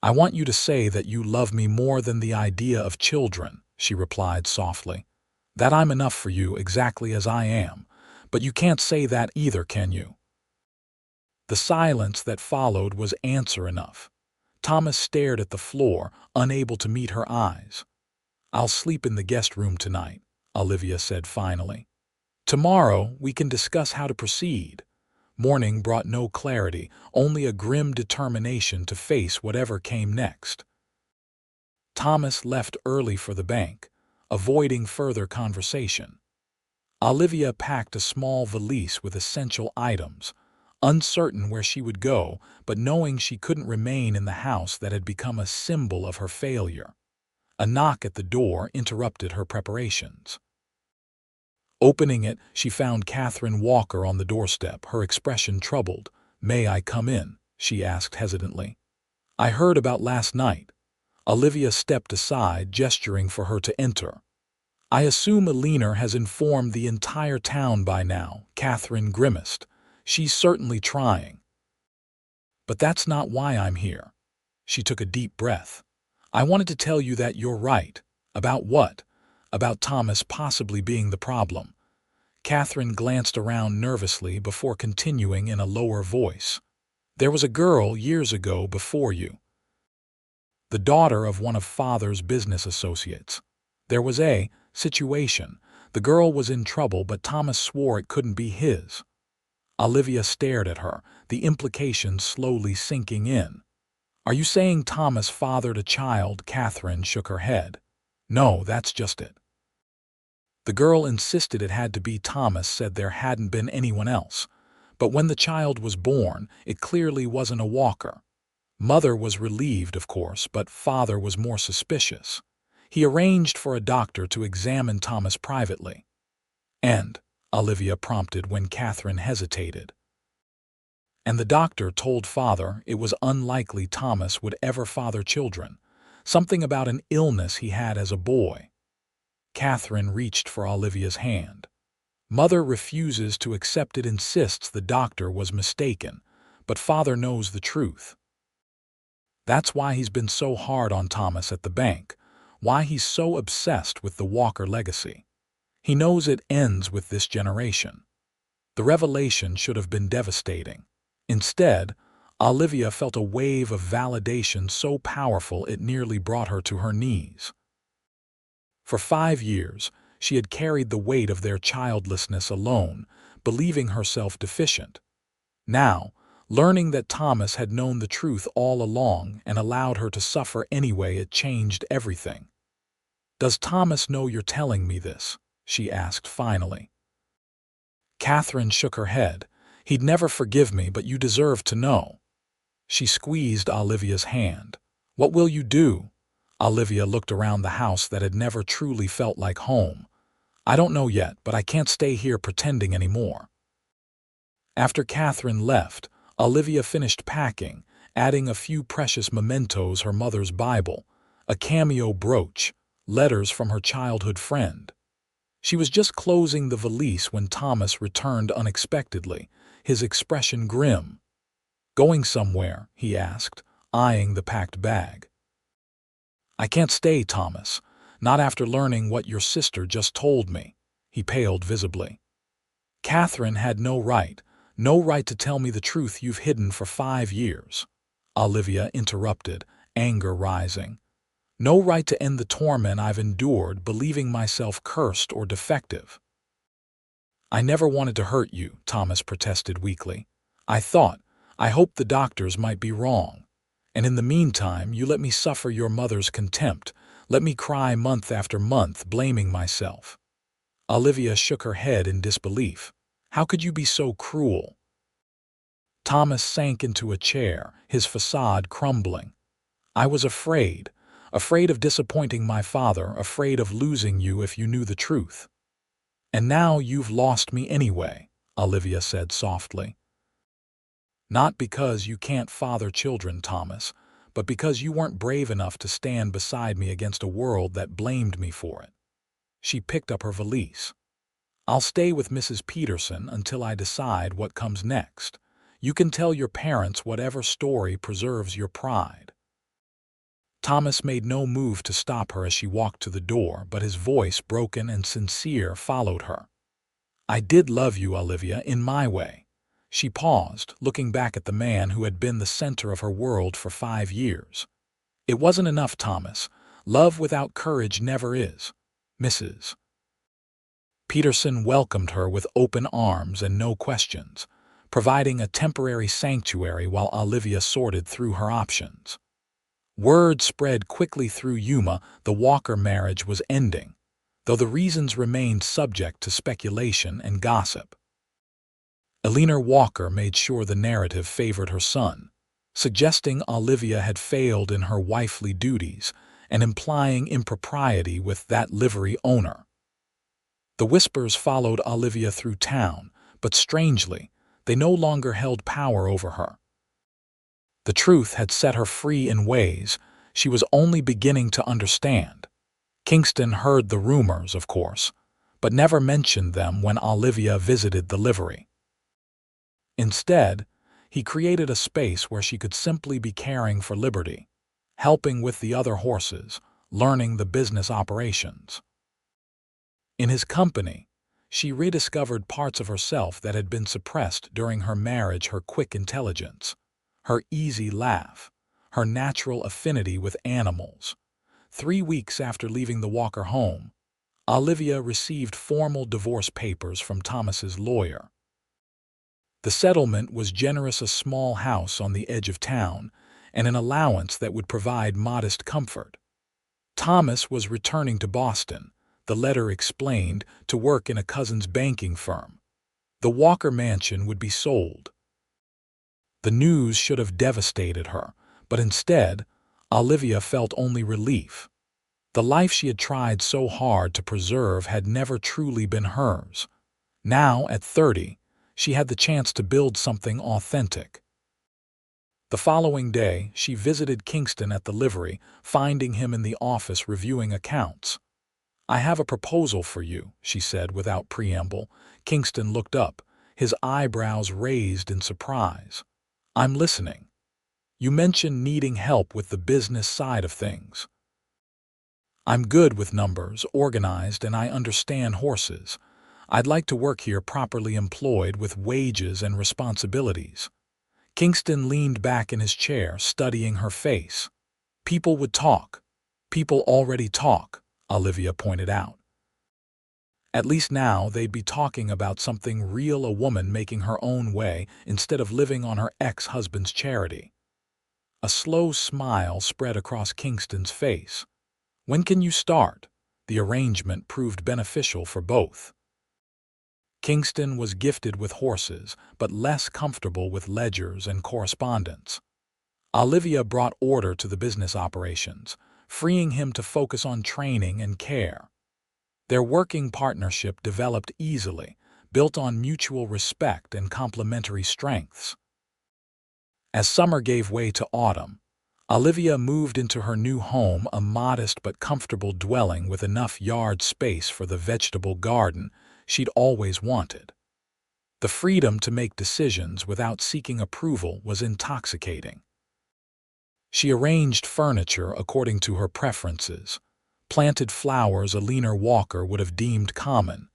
"I want you to say that you love me more than the idea of children," she replied softly. "That I'm enough for you exactly as I am. But you can't say that either, can you?" The silence that followed was answer enough. Thomas stared at the floor, unable to meet her eyes. "I'll sleep in the guest room tonight," Olivia said finally. "Tomorrow we can discuss how to proceed." Morning brought no clarity, only a grim determination to face whatever came next. Thomas left early for the bank, avoiding further conversation. Olivia packed a small valise with essential items, uncertain where she would go, but knowing she couldn't remain in the house that had become a symbol of her failure. A knock at the door interrupted her preparations. Opening it, she found Catherine Walker on the doorstep, her expression troubled. "May I come in?" she asked hesitantly. "I heard about last night." Olivia stepped aside, gesturing for her to enter. "I assume Elena has informed the entire town by now," Catherine grimaced. "She's certainly trying. But that's not why I'm here." She took a deep breath. "I wanted to tell you that you're right." "About what?" "About Thomas possibly being the problem." Catherine glanced around nervously before continuing in a lower voice. "There was a girl years ago before you. The daughter of one of Father's business associates. There was a situation. The girl was in trouble, but Thomas swore it couldn't be his." Olivia stared at her, the implications slowly sinking in. "Are you saying Thomas fathered a child?" Catherine shook her head. "No, that's just it. The girl insisted it had to be Thomas, said there hadn't been anyone else. But when the child was born, it clearly wasn't a Walker. Mother was relieved, of course, but Father was more suspicious. He arranged for a doctor to examine Thomas privately." "And," Olivia prompted when Catherine hesitated. "And the doctor told Father it was unlikely Thomas would ever father children. Something about an illness he had as a boy." Catherine reached for Olivia's hand. "Mother refuses to accept it, insists the doctor was mistaken, but Father knows the truth. That's why he's been so hard on Thomas at the bank, why he's so obsessed with the Walker legacy. He knows it ends with this generation." The revelation should have been devastating. Instead, Olivia felt a wave of validation so powerful it nearly brought her to her knees. For 5 years, she had carried the weight of their childlessness alone, believing herself deficient. Now, Learning that Thomas had known the truth all along and allowed her to suffer anyway, it changed everything. "Does Thomas know you're telling me this?" she asked finally. Catherine shook her head. "He'd never forgive me, but you deserve to know." She squeezed Olivia's hand. "What will you do?" Olivia looked around the house that had never truly felt like home. "I don't know yet, but I can't stay here pretending anymore." After Catherine left, Olivia finished packing, adding a few precious mementos: her mother's Bible, a cameo brooch, letters from her childhood friend. She was just closing the valise when Thomas returned unexpectedly, his expression grim. "Going somewhere?" he asked, eyeing the packed bag. "I can't stay, Thomas. Not after learning what your sister just told me." He paled visibly. "Catherine had no right to tell me the truth you've hidden for 5 years." Olivia interrupted, anger rising. "No right to end the torment I've endured believing myself cursed or defective." "I never wanted to hurt you," Thomas protested weakly. I hoped the doctors might be wrong. And in the meantime, you let me suffer your mother's contempt, let me cry month after month blaming myself." Olivia shook her head in disbelief. "How could you be so cruel?" Thomas sank into a chair, his facade crumbling. "I was afraid of disappointing my father, afraid of losing you if you knew the truth." "And now you've lost me anyway," Olivia said softly. "Not because you can't father children, Thomas, but because you weren't brave enough to stand beside me against a world that blamed me for it." She picked up her valise. "I'll stay with Mrs. Peterson until I decide what comes next. You can tell your parents whatever story preserves your pride." Thomas made no move to stop her as she walked to the door, but his voice, broken and sincere, followed her. "I did love you, Olivia, in my way." She paused, looking back at the man who had been the center of her world for 5 years. "It wasn't enough, Thomas. Love without courage never is." Mrs. Peterson welcomed her with open arms and no questions, providing a temporary sanctuary while Olivia sorted through her options. Word spread quickly through Yuma the Walker marriage was ending, though the reasons remained subject to speculation and gossip. Eleanor Walker made sure the narrative favored her son, suggesting Olivia had failed in her wifely duties and implying impropriety with that livery owner. The whispers followed Olivia through town, but strangely, they no longer held power over her. The truth had set her free in ways she was only beginning to understand. Kingston heard the rumors, of course, but never mentioned them when Olivia visited the livery. Instead, he created a space where she could simply be caring for Liberty, helping with the other horses, learning the business operations. In his company, she rediscovered parts of herself that had been suppressed during her marriage: her quick intelligence, her easy laugh, her natural affinity with animals. 3 weeks after leaving the Walker home, Olivia received formal divorce papers from Thomas's lawyer. The settlement was generous: a small house on the edge of town and an allowance that would provide modest comfort. Thomas was returning to Boston, the letter explained, to work in a cousin's banking firm. The Walker mansion would be sold. The news should have devastated her, but instead, Olivia felt only relief. The life she had tried so hard to preserve had never truly been hers. Now, at 30, she had the chance to build something authentic. The following day, she visited Kingston at the livery, finding him in the office reviewing accounts. "I have a proposal for you," she said without preamble. Kingston looked up, his eyebrows raised in surprise. "I'm listening." "You mentioned needing help with the business side of things." "I'm good with numbers, organized, and I understand horses. I'd like to work here properly employed with wages and responsibilities." Kingston leaned back in his chair, studying her face. "People would talk. People already talk," Olivia pointed out. At least now they'd be talking about something real, a woman making her own way instead of living on her ex-husband's charity. A slow smile spread across Kingston's face. When can you start? The arrangement proved beneficial for both. Kingston was gifted with horses, but less comfortable with ledgers and correspondence. Olivia brought order to the business operations, freeing him to focus on training and care. Their working partnership developed easily, built on mutual respect and complementary strengths. As summer gave way to autumn, Olivia moved into her new home, a modest but comfortable dwelling with enough yard space for the vegetable garden she'd always wanted. The freedom to make decisions without seeking approval was intoxicating. She arranged furniture according to her preferences, planted flowers Olivia Walker would have deemed common,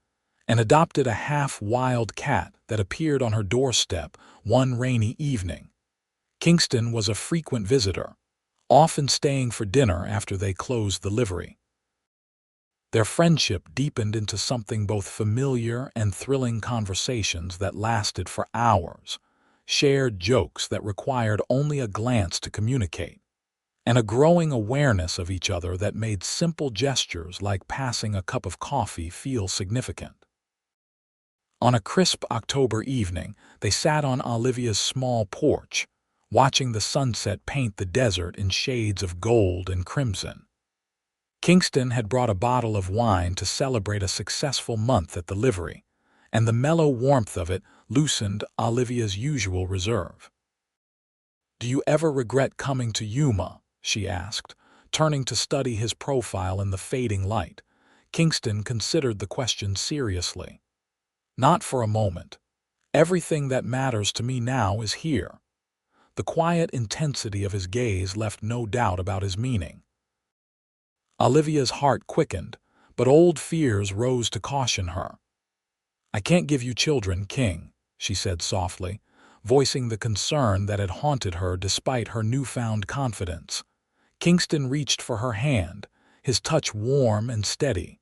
and adopted a half-wild cat that appeared on her doorstep one rainy evening. Kingston was a frequent visitor, often staying for dinner after they closed the livery. Their friendship deepened into something both familiar and thrilling, conversations that lasted for hours, shared jokes that required only a glance to communicate, and a growing awareness of each other that made simple gestures like passing a cup of coffee feel significant. On a crisp October evening, they sat on Olivia's small porch, watching the sunset paint the desert in shades of gold and crimson. Kingston had brought a bottle of wine to celebrate a successful month at the livery, and the mellow warmth of it loosened Olivia's usual reserve. "Do you ever regret coming to Yuma?" she asked, turning to study his profile in the fading light. Kingston considered the question seriously. "Not for a moment. Everything that matters to me now is here." The quiet intensity of his gaze left no doubt about his meaning. Olivia's heart quickened, but old fears rose to caution her. "I can't give you children, King," she said softly, voicing the concern that had haunted her despite her newfound confidence. Kingston reached for her hand, his touch warm and steady.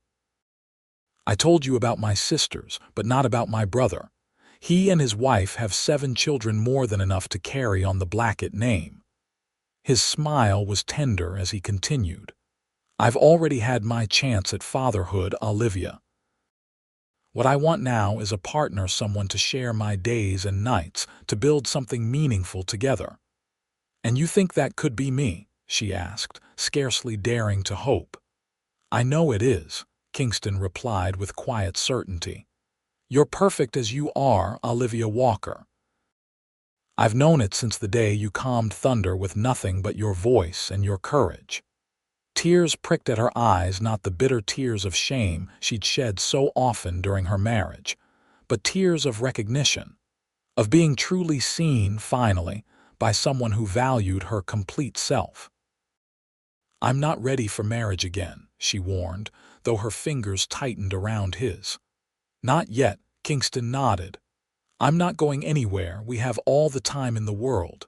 "I told you about my sisters, but not about my brother. He and his wife have 7 children, more than enough to carry on the Blackett name." His smile was tender as he continued. "I've already had my chance at fatherhood, Olivia. What I want now is a partner, someone to share my days and nights, to build something meaningful together." "And you think that could be me?" she asked, scarcely daring to hope. "I know it is," Kingston replied with quiet certainty. "You're perfect as you are, Olivia Walker. I've known it since the day you calmed thunder with nothing but your voice and your courage." Tears pricked at her eyes, not the bitter tears of shame she'd shed so often during her marriage, but tears of recognition, of being truly seen, finally, by someone who valued her complete self. "I'm not ready for marriage again," she warned, though her fingers tightened around his. "Not yet," Kingston nodded. "I'm not going anywhere. We have all the time in the world."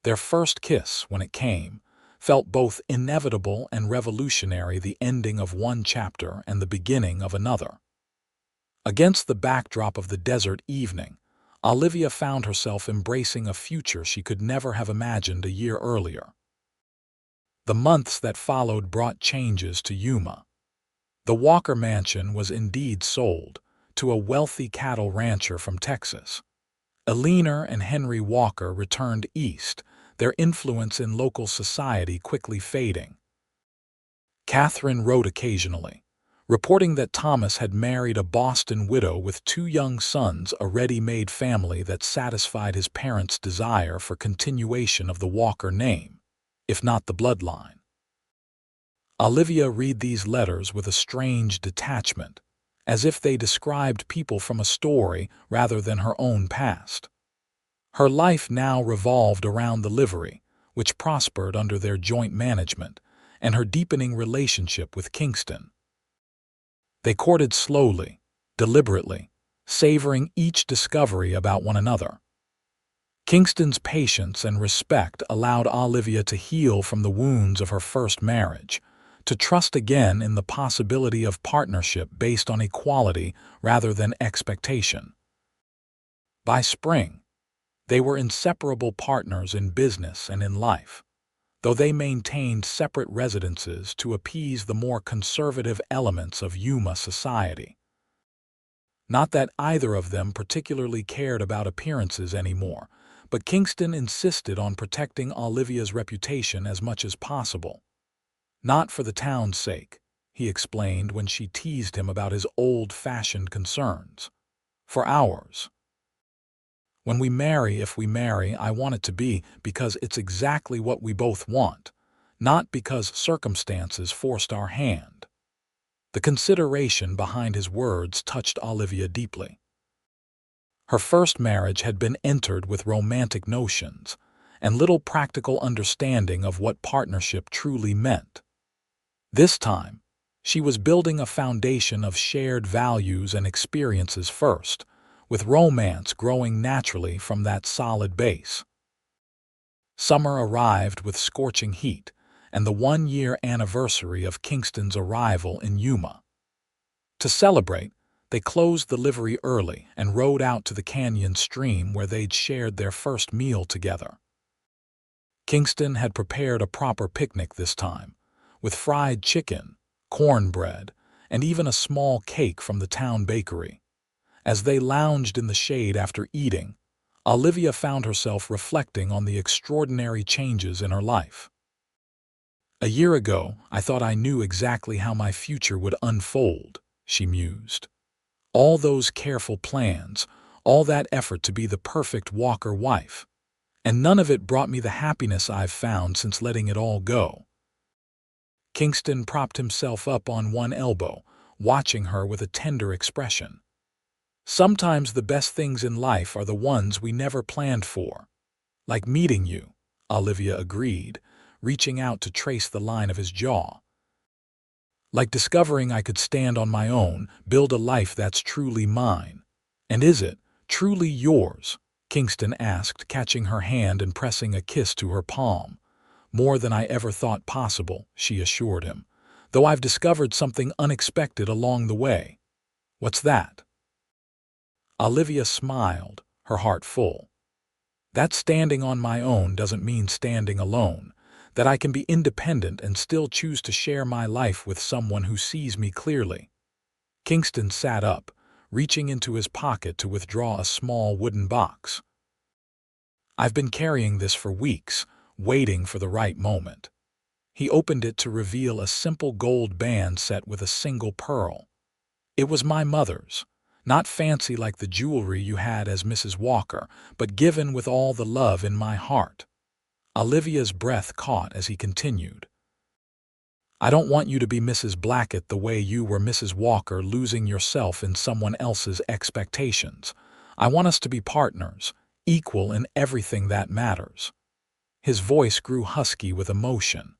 Their first kiss, when it came, felt both inevitable and revolutionary, the ending of one chapter and the beginning of another. Against the backdrop of the desert evening, Olivia found herself embracing a future she could never have imagined a year earlier. The months that followed brought changes to Yuma. The Walker mansion was indeed sold to a wealthy cattle rancher from Texas. Eleanor and Henry Walker returned east, their influence in local society quickly fading. Catherine wrote occasionally, reporting that Thomas had married a Boston widow with 2 young sons, a ready-made family that satisfied his parents' desire for continuation of the Walker name, if not the bloodline. Olivia read these letters with a strange detachment, as if they described people from a story rather than her own past. Her life now revolved around the livery, which prospered under their joint management, and her deepening relationship with Kingston. They courted slowly, deliberately, savoring each discovery about one another. Kingston's patience and respect allowed Olivia to heal from the wounds of her first marriage, to trust again in the possibility of partnership based on equality rather than expectation. By spring, they were inseparable partners in business and in life, though they maintained separate residences to appease the more conservative elements of Yuma society. Not that either of them particularly cared about appearances anymore, but Kingston insisted on protecting Olivia's reputation as much as possible. Not for the town's sake, he explained when she teased him about his old-fashioned concerns. For ours. When we marry, if we marry, I want it to be because it's exactly what we both want, not because circumstances forced our hand. The consideration behind his words touched Olivia deeply. Her first marriage had been entered with romantic notions and little practical understanding of what partnership truly meant. This time, she was building a foundation of shared values and experiences first, with romance growing naturally from that solid base. Summer arrived with scorching heat and the one-year anniversary of Kingston's arrival in Yuma. To celebrate, they closed the livery early and rode out to the canyon stream where they'd shared their first meal together. Kingston had prepared a proper picnic this time, with fried chicken, cornbread, and even a small cake from the town bakery. As they lounged in the shade after eating, Olivia found herself reflecting on the extraordinary changes in her life. "A year ago, I thought I knew exactly how my future would unfold," she mused. "All those careful plans, all that effort to be the perfect Walker wife, and none of it brought me the happiness I've found since letting it all go." Kingston propped himself up on one elbow, watching her with a tender expression. "Sometimes the best things in life are the ones we never planned for." "Like meeting you," Olivia agreed, reaching out to trace the line of his jaw. "Like discovering I could stand on my own, build a life that's truly mine." "And is it truly yours?" Kingston asked, catching her hand and pressing a kiss to her palm. "More than I ever thought possible," she assured him, "though I've discovered something unexpected along the way." "What's that?" Olivia smiled, her heart full. "That standing on my own doesn't mean standing alone, that I can be independent and still choose to share my life with someone who sees me clearly." Kingston sat up, reaching into his pocket to withdraw a small wooden box. "I've been carrying this for weeks, waiting for the right moment." He opened it to reveal a simple gold band set with a single pearl. "It was my mother's. Not fancy like the jewelry you had as Mrs. Walker, but given with all the love in my heart." Olivia's breath caught as he continued. "I don't want you to be Mrs. Blackett the way you were Mrs. Walker, losing yourself in someone else's expectations. I want us to be partners, equal in everything that matters." His voice grew husky with emotion.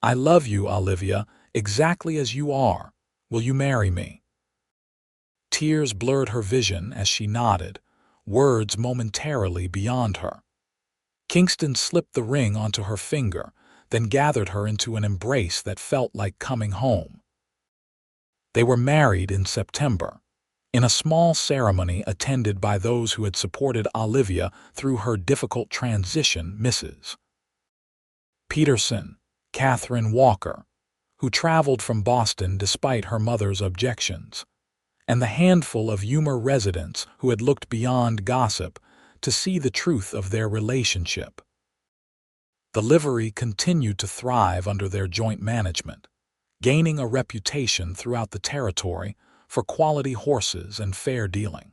"I love you, Olivia, exactly as you are. Will you marry me?" Tears blurred her vision as she nodded, words momentarily beyond her. Kingston slipped the ring onto her finger, then gathered her into an embrace that felt like coming home. They were married in September, in a small ceremony attended by those who had supported Olivia through her difficult transition, Mrs. Peterson, Catherine Walker, who traveled from Boston despite her mother's objections, and the handful of Yuma residents who had looked beyond gossip to see the truth of their relationship. The livery continued to thrive under their joint management, gaining a reputation throughout the territory for quality horses and fair dealing.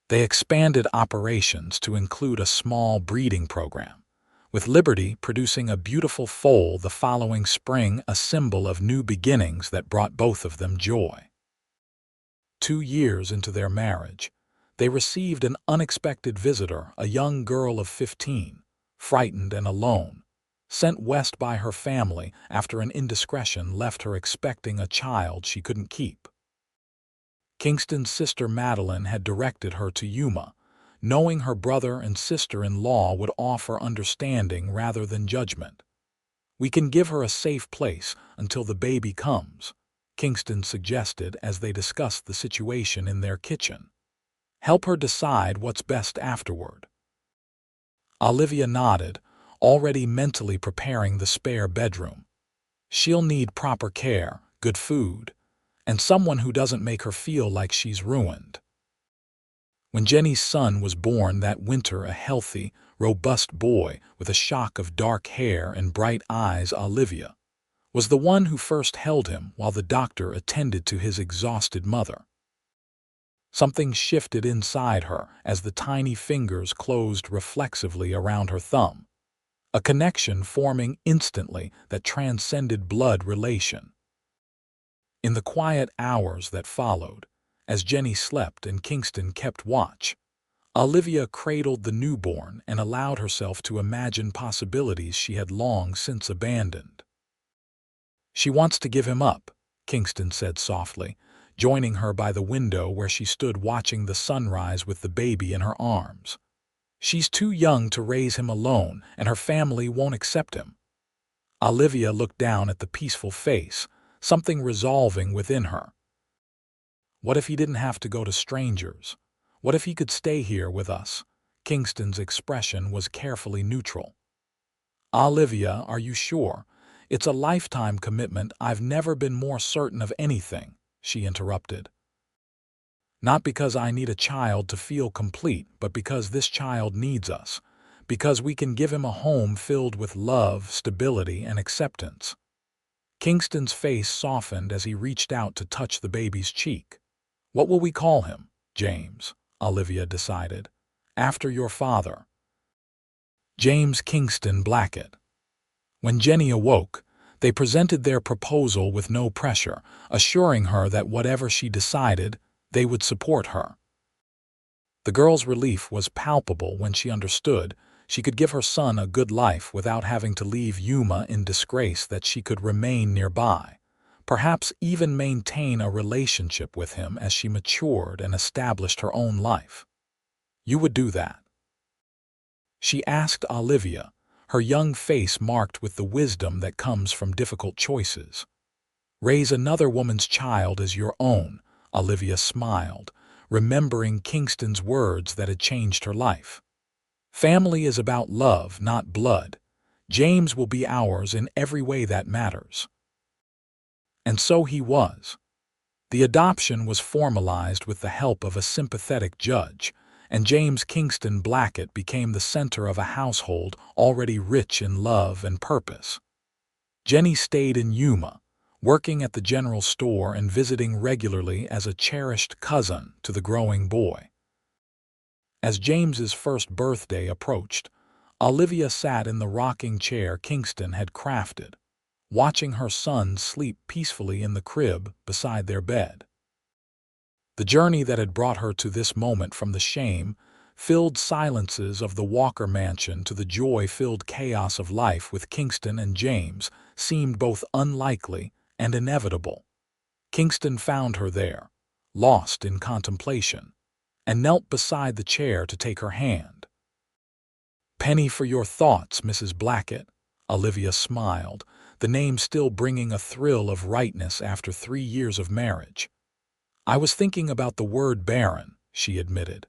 They expanded operations to include a small breeding program, with Liberty producing a beautiful foal the following spring, a symbol of new beginnings that brought both of them joy. 2 years into their marriage, they received an unexpected visitor, a young girl of 15, frightened and alone, sent west by her family after an indiscretion left her expecting a child she couldn't keep. Kingston's sister Madeline had directed her to Yuma, knowing her brother and sister-in-law would offer understanding rather than judgment. We can give her a safe place until the baby comes, Kingston suggested as they discussed the situation in their kitchen. Help her decide what's best afterward. Olivia nodded, already mentally preparing the spare bedroom. She'll need proper care, good food, and someone who doesn't make her feel like she's ruined. When Jenny's son was born that winter, a healthy, robust boy with a shock of dark hair and bright eyes, Olivia was the one who first held him while the doctor attended to his exhausted mother. Something shifted inside her as the tiny fingers closed reflexively around her thumb, a connection forming instantly that transcended blood relation. In the quiet hours that followed, as Jenny slept and Kingston kept watch, Olivia cradled the newborn and allowed herself to imagine possibilities she had long since abandoned. "She wants to give him up," Kingston said softly, joining her by the window where she stood watching the sunrise with the baby in her arms. "She's too young to raise him alone, and her family won't accept him." Olivia looked down at the peaceful face, something resolving within her. "What if he didn't have to go to strangers? What if he could stay here with us?" Kingston's expression was carefully neutral. "Olivia, are you sure? It's a lifetime commitment. I've never been more certain of anything," she interrupted. "Not because I need a child to feel complete, but because this child needs us, because we can give him a home filled with love, stability, and acceptance." Kingston's face softened as he reached out to touch the baby's cheek. "What will we call him?" "James," Olivia decided. "After your father." James Kingston Blackett. When Jenny awoke, they presented their proposal with no pressure, assuring her that whatever she decided, they would support her. The girl's relief was palpable when she understood she could give her son a good life without having to leave Yuma in disgrace, that she could remain nearby, perhaps even maintain a relationship with him as she matured and established her own life. "You would do that?" she asked Olivia, her young face marked with the wisdom that comes from difficult choices. "Raise another woman's child as your own," Olivia smiled, remembering Kingston's words that had changed her life. "Family is about love, not blood. James will be ours in every way that matters." And so he was. The adoption was formalized with the help of a sympathetic judge, and James Kingston Blackett became the center of a household already rich in love and purpose. Jenny stayed in Yuma, working at the general store and visiting regularly as a cherished cousin to the growing boy. As James's first birthday approached, Olivia sat in the rocking chair Kingston had crafted, watching her son sleep peacefully in the crib beside their bed. The journey that had brought her to this moment, from the shame-filled silences of the Walker mansion to the joy-filled chaos of life with Kingston and James, seemed both unlikely and inevitable. Kingston found her there, lost in contemplation, and knelt beside the chair to take her hand. "Penny for your thoughts, Mrs. Blackett," Olivia smiled, the name still bringing a thrill of rightness after 3 years of marriage. "I was thinking about the word Barren," she admitted.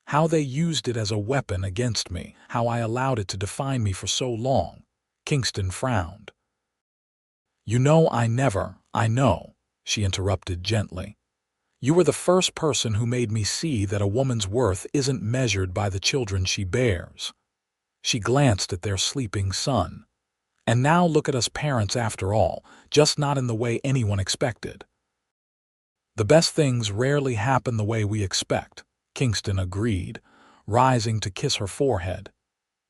"How they used it as a weapon against me, how I allowed it to define me for so long." Kingston frowned. I know," she interrupted gently. "You were the first person who made me see that a woman's worth isn't measured by the children she bears." She glanced at their sleeping son. "And now look at us parents after all, just not in the way anyone expected." "The best things rarely happen the way we expect," Kingston agreed, rising to kiss her forehead.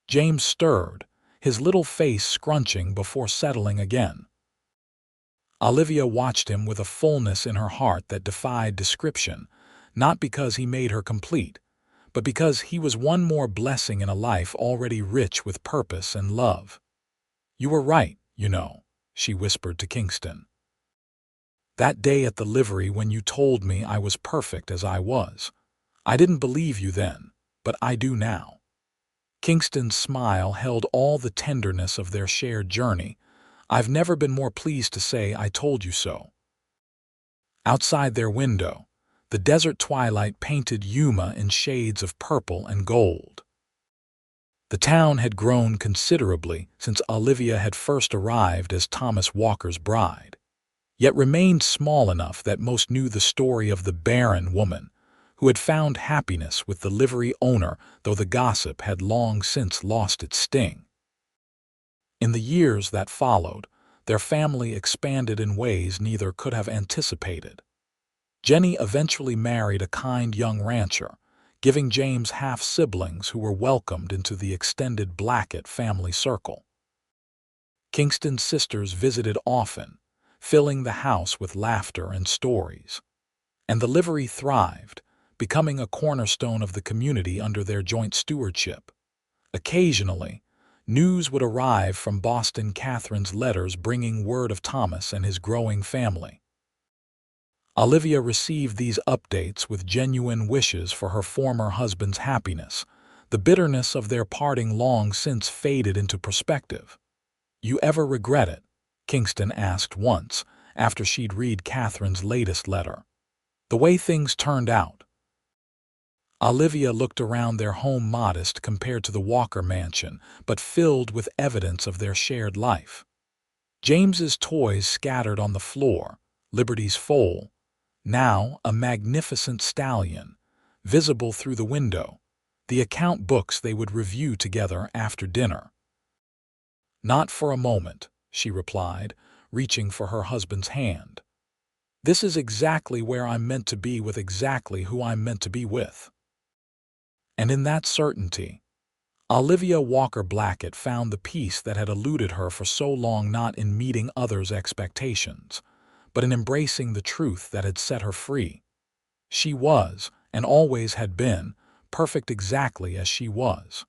James stirred, his little face scrunching before settling again. Olivia watched him with a fullness in her heart that defied description, not because he made her complete, but because he was one more blessing in a life already rich with purpose and love. "You were right, she whispered to Kingston. "That day at the livery when you told me I was perfect as I was. I didn't believe you then, but I do now." Kingston's smile held all the tenderness of their shared journey, I've never been more pleased to say I told you so." Outside their window, the desert twilight painted Yuma in shades of purple and gold. The town had grown considerably since Olivia had first arrived as Thomas Walker's bride, yet remained small enough that most knew the story of the Barren woman who had found happiness with the livery owner, though the gossip had long since lost its sting. In the years that followed, their family expanded in ways neither could have anticipated. Jenny eventually married a kind young rancher, giving James half-siblings who were welcomed into the extended Blackett family circle. Kingston's sisters visited often, filling the house with laughter and stories. And the livery thrived, becoming a cornerstone of the community under their joint stewardship. Occasionally, news would arrive from Boston Catherine's letters bringing word of Thomas and his growing family. Olivia received these updates with genuine wishes for her former husband's happiness. The bitterness of their parting long since faded into perspective. "You ever regret it?" Kingston asked once, after she'd read Catherine's latest letter. "The way things turned out?" Olivia looked around their home, modest compared to the Walker mansion, but filled with evidence of their shared life. James's toys scattered on the floor, Liberty's foal, now a magnificent stallion, visible through the window, the account books they would review together after dinner. "Not for a moment," she replied, reaching for her husband's hand. "This is exactly where I'm meant to be with exactly who I'm meant to be with." And in that certainty, Olivia Walker Blackett found the peace that had eluded her for so long, not in meeting others' expectations, but in embracing the truth that had set her free. She was, and always had been, perfect exactly as she was.